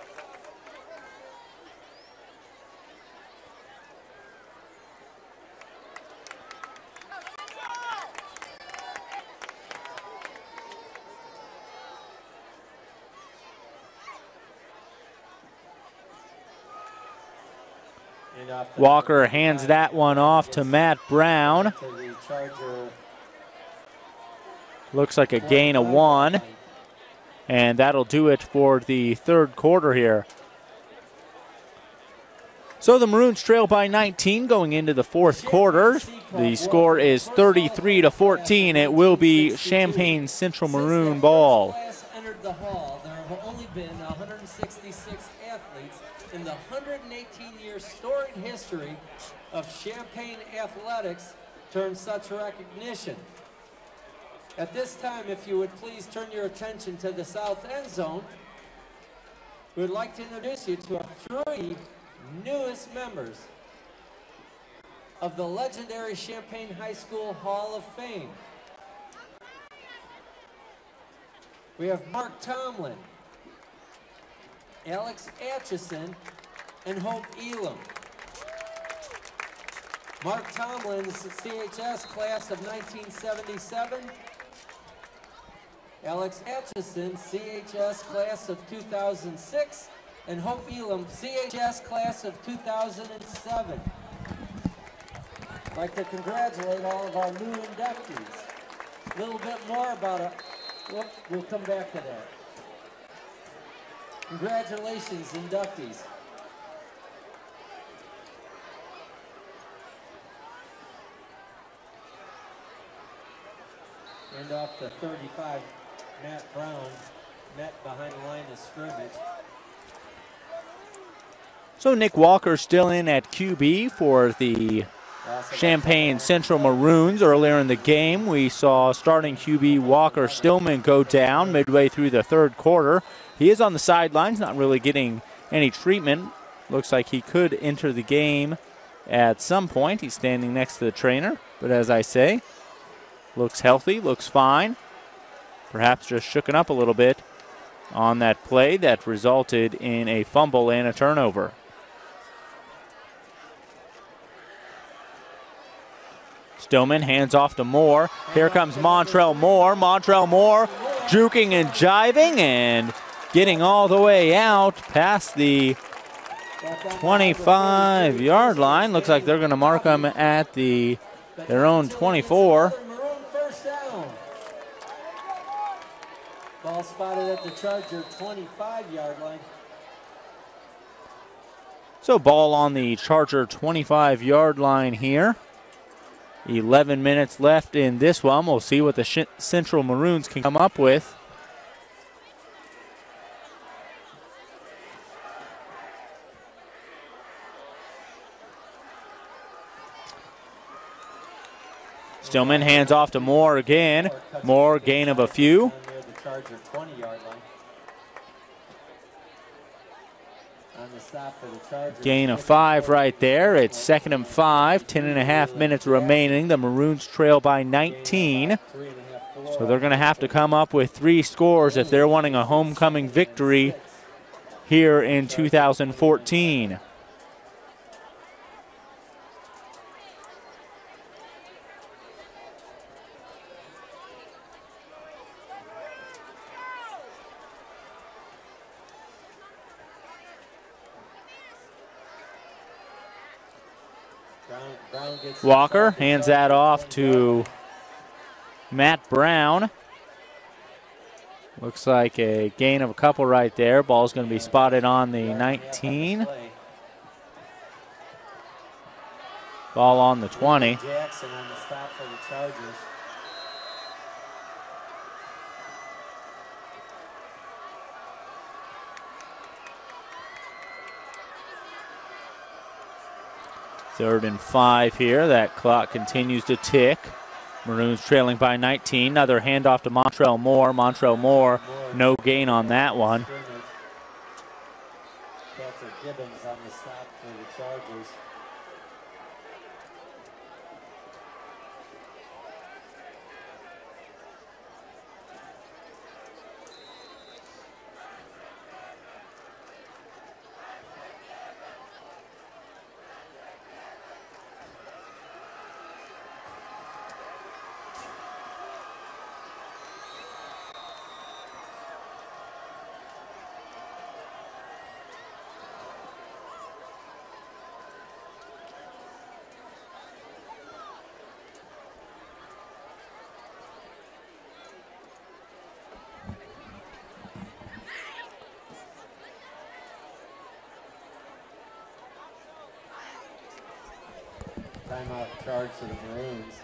Walker hands that one off to Matt Brown. Looks like a gain of 1. And that'll do it for the third quarter here. So the Maroons trail by 19 going into the fourth quarter. The score is 33-14. It will be Champaign Central Maroon ball.
Entered the hall. There have only been 166 athletes in the 118-year storied history of Champaign athletics to earn such recognition. At this time, if you would please turn your attention to the south end zone, we would like to introduce you to our 3 newest members of the legendary Champaign High School Hall of Fame. We have Mark Tomlin, Alex Atchison, and Hope Elam. Mark Tomlin's CHS class of 1977. Alex Atchison, CHS class of 2006. And Hope Elam, CHS class of 2007. I'd like to congratulate all of our new inductees. A little bit more about it. We'll come back to that. Congratulations, inductees. End off the 35, Matt Brown, met behind the line of scrimmage.
So Nick Walker still in at QB for the Champaign Central Maroons. Earlier in the game, we saw starting QB Walker Stillman go down midway through the third quarter. He is on the sidelines, not really getting any treatment. Looks like he could enter the game at some point. He's standing next to the trainer, but as I say, looks healthy, looks fine. Perhaps just shooken up a little bit on that play that resulted in a fumble and a turnover. Stillman hands off to Moore. Here comes Montrell Moore. Montrell Moore juking and jiving and getting all the way out past the 25-yard line. Looks like they're going to mark him at their own 24.
Ball spotted at the Charger 25-yard line.
So ball on the Charger 25-yard line here. 11 minutes left in this one. We'll see what the Central Maroons can come up with. Stillman hands off to Moore again. Moore, gain of a few.
Charger 20-yard line. On the stop for the Chargers.
Gain of 5 right there. It's 2nd and 5. 10.5 minutes remaining. The Maroons trail by 19. So they're going to have to come up with 3 scores if they're wanting a homecoming victory here in 2014. Walker hands that off to Matt Brown. Looks like a gain of a couple right there. Ball's going to be spotted on the 19. Ball on the 20.
Jackson on the stop for the Chargers.
Third and 5 here. That clock continues to tick. Maroons trailing by 19. Another handoff to Montrell Moore. Montrell Moore, no gain on that one.
Patrick Gibbons on the stop for the Chargers. Timeout charge to the Maroons.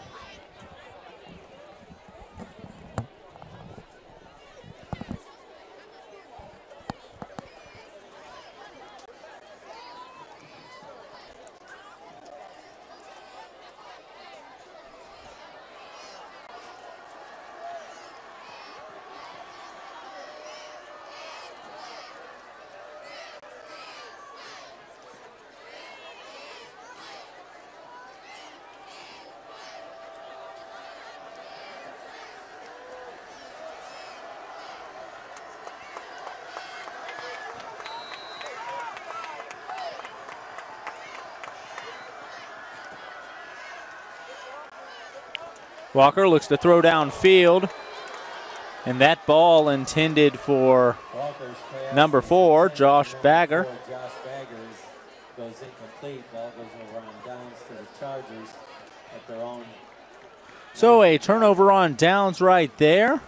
Walker looks to throw downfield, and that ball intended for number 4, Josh Bagger.
Josh Bagger goes incomplete. Ball goes over on downs to the Chargers at their own.
So a turnover on downs right there.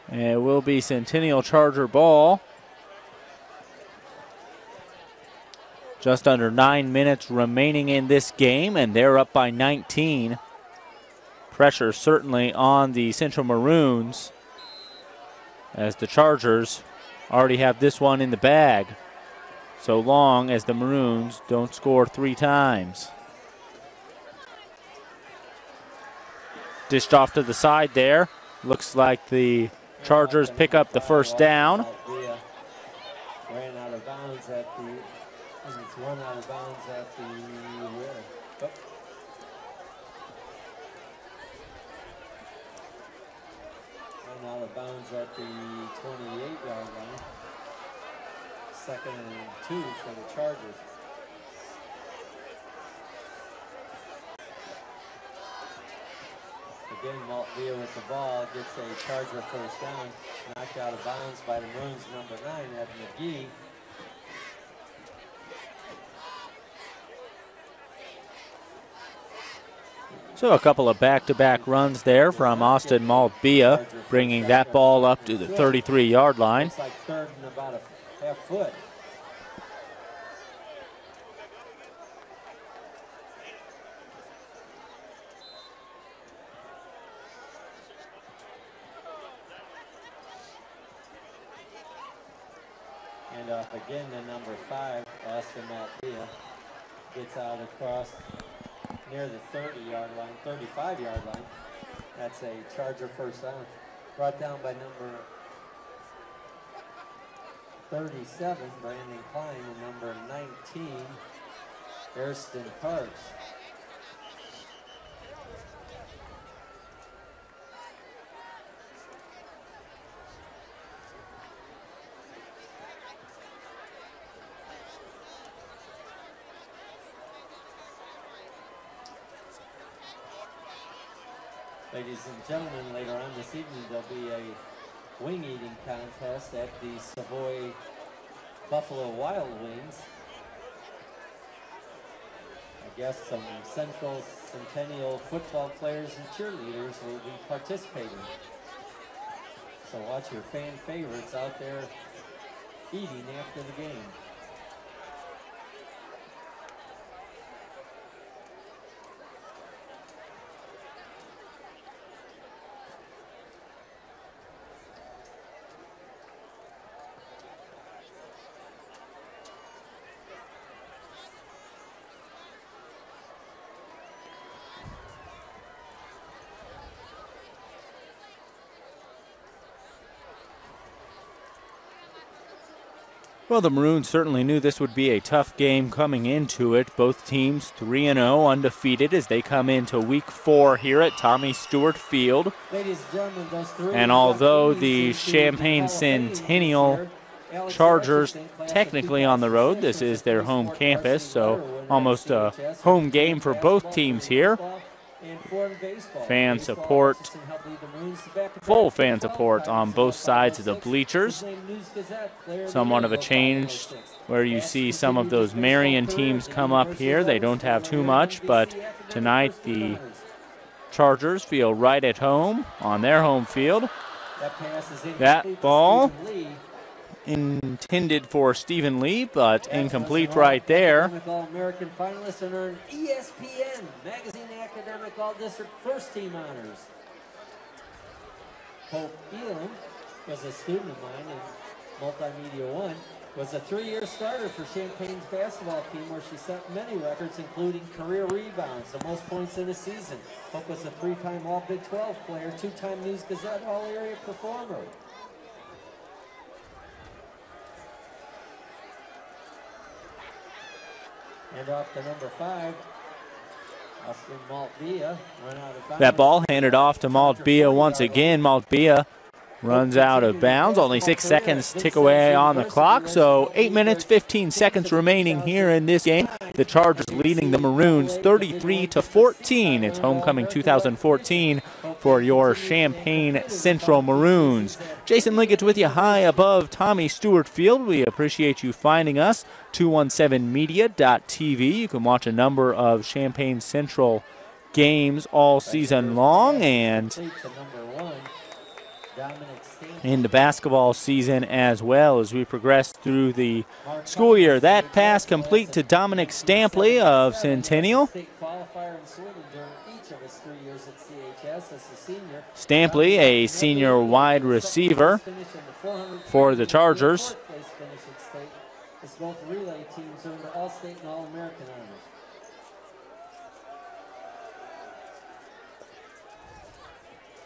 And it will be Centennial Charger ball. Just under 9 minutes remaining in this game, and they're up by 19. Pressure certainly on the Central Maroons, as the Chargers already have this one in the bag, so long as the Maroons don't score 3 times. Dished off to the side there. Looks like the Chargers pick up the first down.
Ran out of bounds at the, and it's run out of bounds at the, run out of bounds at the 28-yard line. 2nd and 2 for the Chargers. Again, Maltvia with the ball gets a Charger first down. Knocked out of bounds by the Maroons, number 9, at McGee.
So a couple of back-to-back runs there from Austin Maltvia, bringing that ball up to the 33-yard line.
Looks like 3rd and about a half foot. And off again to number 5, Austin Maltvia. Gets out across near the 30-yard line, 35-yard line. That's a Charger first down. Brought down by number 37, Brandon Klein, and number 19, Ariston Parks. Ladies and gentlemen, later on this evening, there'll be a wing eating contest at the Savoy Buffalo Wild Wings. I guess some Central Centennial football players and cheerleaders will be participating. So watch your fan favorites out there eating after the game.
Well, the Maroons certainly knew this would be a tough game coming into it. Both teams 3-0, undefeated as they come into week 4 here at Tommy Stewart Field.
Ladies and gentlemen, those three
and although the Champaign Centennial Chargers technically on the road, this is their home campus, so almost a home game for both teams here. Fan support, full fan support on both sides of the bleachers. Somewhat of a change where you see some of those Marion teams come up here. They don't have too much, but tonight the Chargers feel right at home on their home field. That ball intended for Stephen Lee, but incomplete right there.
All-American finalist and earned ESPN Magazine Academic All-District First Team honors. Hope Elam was a student of mine in Multimedia 1, was a 3-year starter for Champaign's basketball team where she set many records, including career rebounds, the most points in a season. Hope was a 3-time All-Big 12 player, 2-time News Gazette All-Area performer. And off to number 5, Austin Maltvia run out of bounds.
That ball handed off to Maltvia once again. Maltvia runs out of bounds. Only 6 seconds tick away on the clock, so 8 minutes, 15 seconds remaining here in this game. The Chargers leading the Maroons 33-14. It's homecoming 2014 for your Champaign Central Maroons. Jason Liggett with you high above Tommy Stewart Field. We appreciate you finding us. 217media.tv. You can watch a number of Champaign Central games all season long, and in the basketball season as well as we progress through the school year. That pass complete to Dominic Stampley of Centennial. Stampley, a senior wide receiver for the Chargers. Both relay teams earned All-State and All-American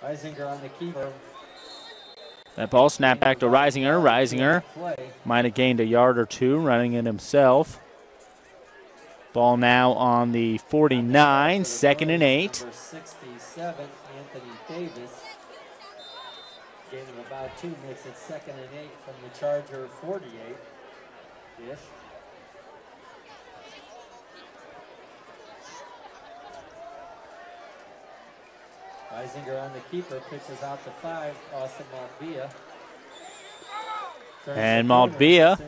honors. Reisinger on the keeper. That ball snapped back to Reisinger. Reisinger might have gained a yard or two running it himself. Ball now on the 49, 2nd and 8. Number 67, Anthony Davis. Gain of about 2, makes it 2nd and 8 from the Charger 48-ish. Reisinger on the keeper, pitches out to 5, Austin Maltvia. And Maltvia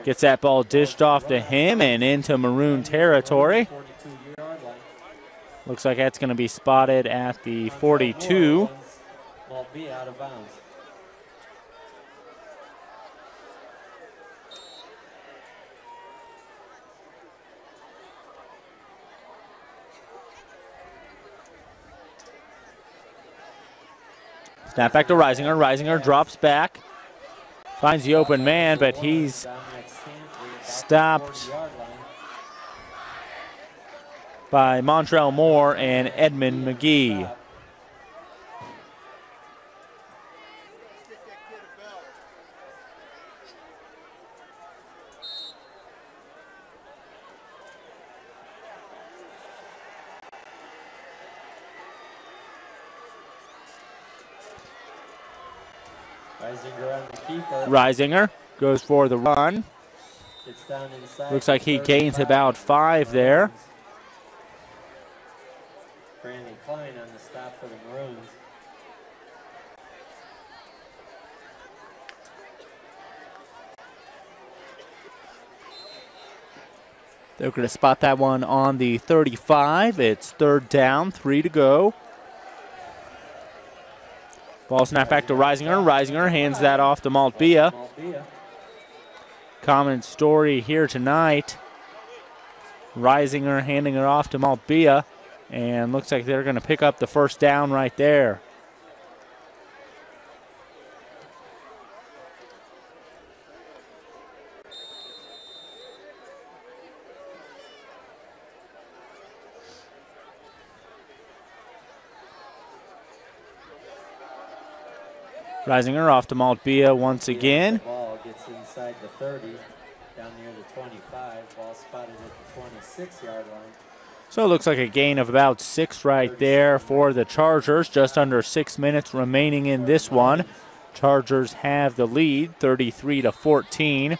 gets that ball dished off to him and into Maroon territory. Looks like that's going to be spotted at the 42. Maltvia out of bounds. Snap back to Reisinger. Reisinger drops back. Finds the open man, but he's stopped by Montrell Moore and Edmund McGee. Reisinger goes for the run. Looks like he gains about 5 there. Brandon Klein on the stop for the Maroons. They're going to spot that one on the 35. It's 3rd down, 3 to go. Ball snap back to Reisinger. Reisinger hands that off to Maltvia. Common story here tonight. Reisinger handing it off to Maltvia, and looks like they're going to pick up the 1st down right there. Reisinger off to Maltvia once again. The ball gets inside the 30, down near the 25. Ball spotted at the 26-yard line. So it looks like a gain of about 6 right there for the Chargers. Just under 6 minutes remaining in this one. Chargers have the lead, 33-14.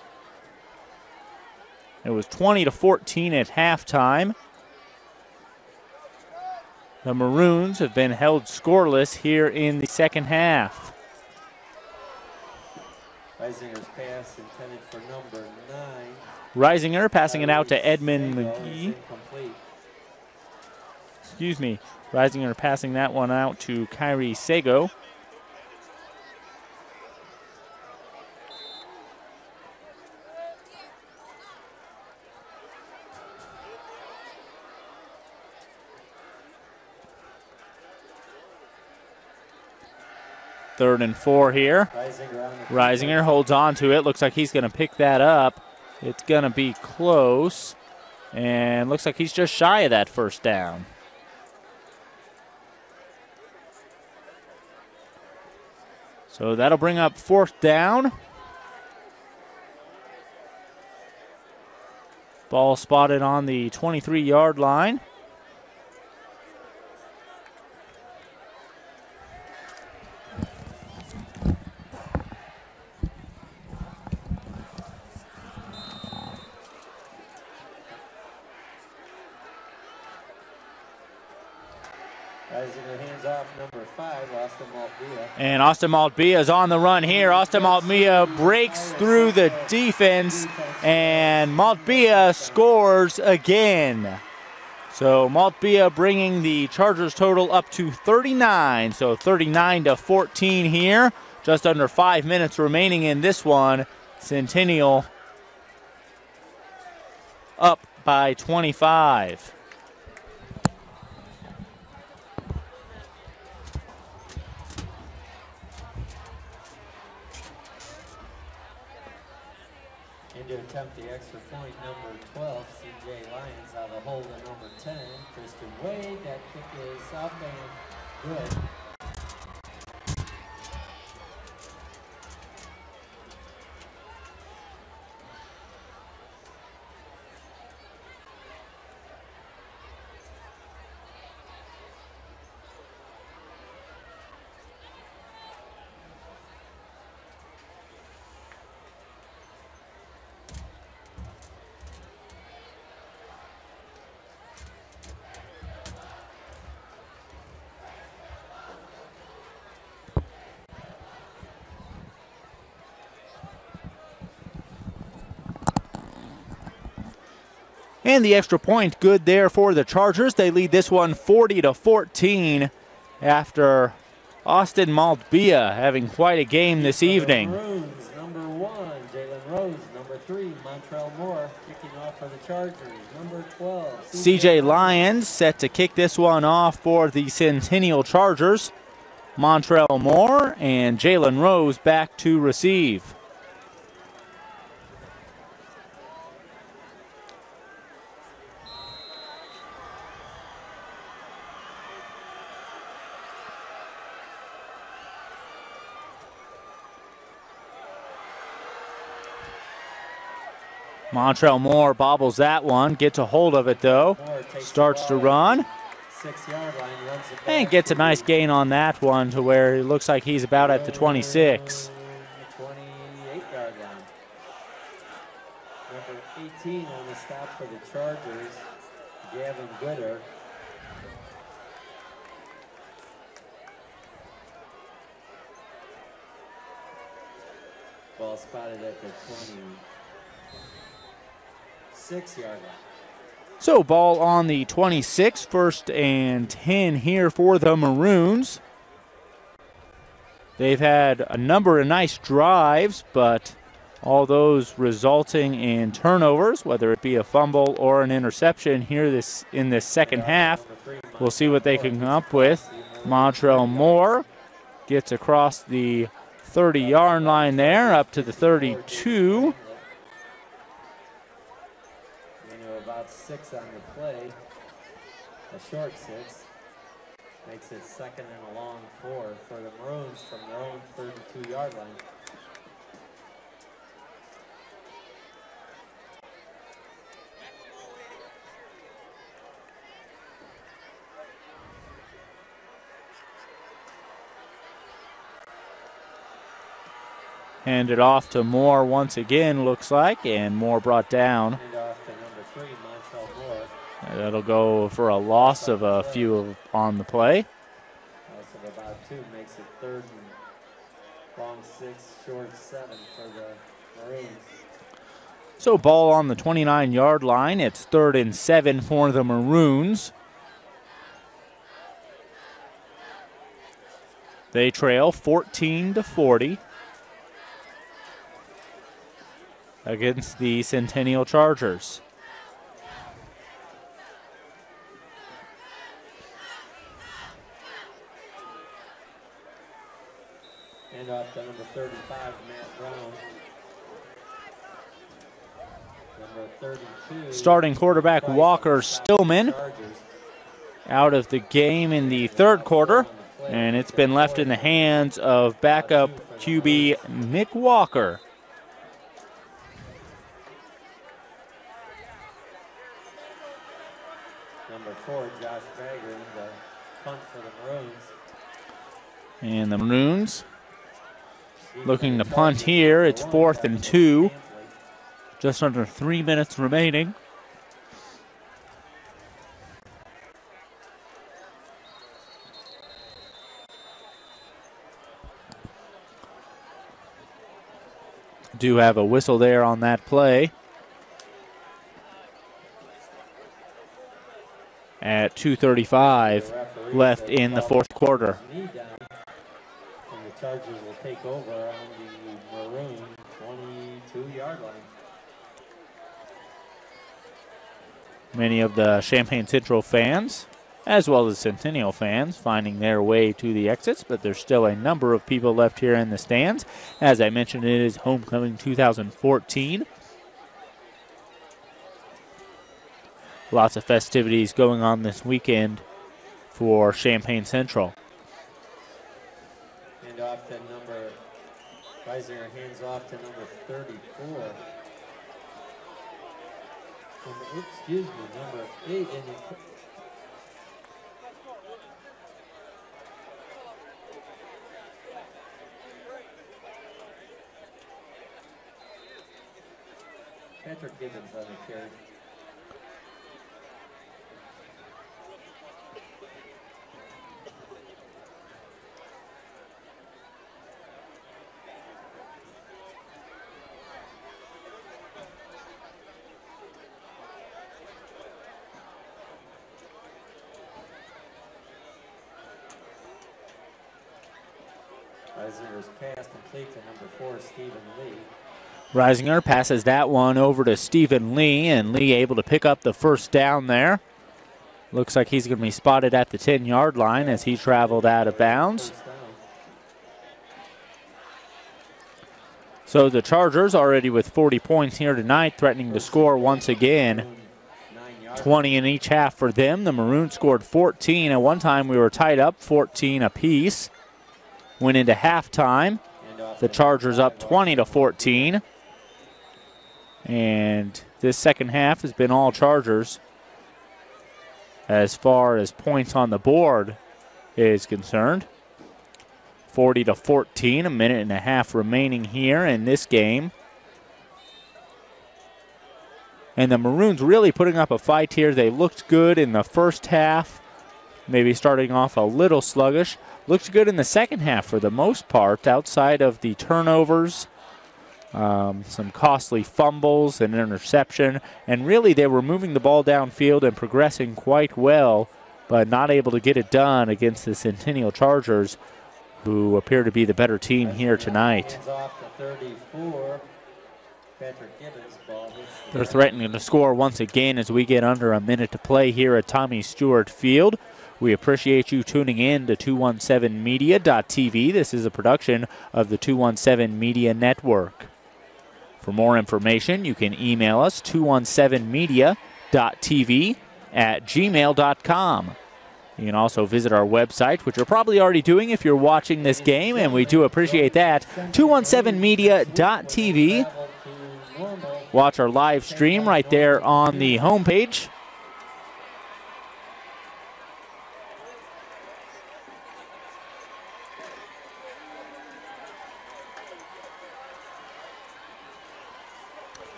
It was 20-14 at halftime. The Maroons have been held scoreless here in the second half. Reisinger's pass intended for number 9. Reisinger passing it out to Edmund McGee. Excuse me. Reisinger passing that one out to Kyrie Sago. Third and 4 here. Reisinger holds on to it. Looks like he's going to pick that up. It's going to be close. And looks like he's just shy of that 1st down. So that'll bring up 4th down. Ball spotted on the 23-yard line.
Rising her hands off, number 5, Austin Maltbia.
And Austin Maltbia is on the run here. Austin Maltbia breaks through the defense, and Maltbia scores again. So Maltbia bringing the Chargers total up to 39. So 39-14 here. Just under 5 minutes remaining in this one. Centennial up by 25.
And to attempt the extra point, number 12, CJ Lyons out of hold of number 10, Kristen Wade. That kick is up and good.
And the extra point good there for the Chargers. They lead this one 40-14 after Austin Maltbia having quite a game this evening.
Maroons, number 1, Jalen Rose. Number 3, Montrell Moore, kicking off for the Chargers. Number 12,
CJ Lyons set to kick this one off for the Centennial Chargers. Montrell Moore and Jalen Rose back to receive. Montrell Moore bobbles that one, gets a hold of it though, starts to run,
6-yard line, runs it back.
and gets a nice gain on that one to where it looks like he's about at the 26.
28-yard line. Number 18 on the stop for the Chargers, Gavin Gooder. Ball spotted at the 26-yard line.
So ball on the 26, 1st and 10 here for the Maroons. They've had a number of nice drives, but all those resulting in turnovers, whether it be a fumble or an interception here in this second half. We'll see what they can come up with. Montrell Moore gets across the 30-yard line there, up to the 32.
About 6 on the play, a short 6, makes it 2nd and a long 4 for the Maroons from their own 32-yard line.
Handed off to Moore once again, looks like, and Moore brought down.
And off to number 3, Montrell Moore.
That'll go for a loss of a few on the play.
Loss of about 2 makes it 3rd and long 6, short 7 for the Maroons.
So ball on the 29-yard line. It's 3rd and 7 for the Maroons. They trail 14-40 against the Centennial Chargers.
And off to number 35, Matt Brown. Number 32.
Starting quarterback Walker Stillman out of the game in the 3rd quarter, and it's been left in the hands of backup QB Nick Walker.
Number 4, Josh Bagger, the punt for the Maroons.
And the Maroons looking to punt here. It's 4th and 2. Just under 3 minutes remaining. Do have a whistle there on that play. At 2:35 left in the fourth quarter.
And the Chargers will take over on the Maroon 22-yard line.
Many of the Champaign Central fans, as well as Centennial fans, finding their way to the exits, but there's still a number of people left here in the stands. As I mentioned, it is Homecoming 2014. Lots of festivities going on this weekend for Champaign Central.
And off to number, Reisinger hands off to number 34. Excuse me, number 8. And Patrick Gibbons on the carry. Reisinger's pass complete to number 4, Stephen Lee.
Reisinger passes that one over to Stephen Lee, and Lee able to pick up the first down there. Looks like he's going to be spotted at the 10-yard line as he traveled out of bounds. So the Chargers already with 40 points here tonight, threatening to score once again. 20 in each half for them. The Maroons scored 14. At one time we were tied up 14 apiece. Went into halftime. The Chargers up 20-14. And this second half has been all Chargers as far as points on the board is concerned. 40-14, a minute and a half remaining here in this game. And the Maroons really putting up a fight here. They looked good in the first half, maybe starting off a little sluggish. Looked good in the second half for the most part, outside of the turnovers, some costly fumbles and interception. And really they were moving the ball downfield and progressing quite well, but not able to get it done against the Centennial Chargers, who appear to be the better team here tonight. They're threatening to score once again as we get under a minute to play here at Tommy Stewart Field. We appreciate you tuning in to 217media.tv. This is a production of the 217 Media Network. For more information, you can email us 217media.tv@gmail.com. You can also visit our website, which you're probably already doing if you're watching this game, and we do appreciate that, 217media.tv. Watch our live stream right there on the homepage.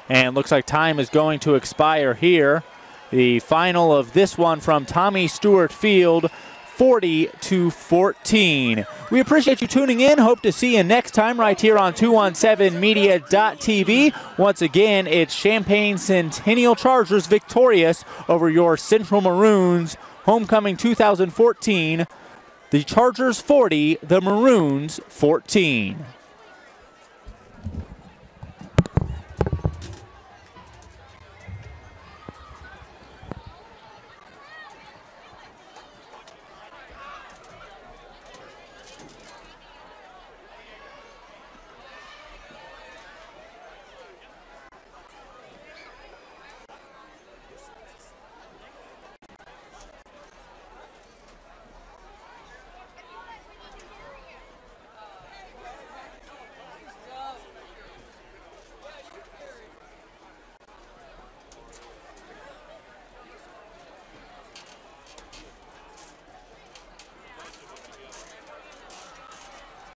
And looks like time is going to expire here. The final of this one from Tommy Stewart Field, 40-14. We appreciate you tuning in. Hope to see you next time right here on 217media.tv. Once again, it's Champaign Centennial Chargers victorious over your Central Maroons. Homecoming 2014. The Chargers 40, the Maroons 14.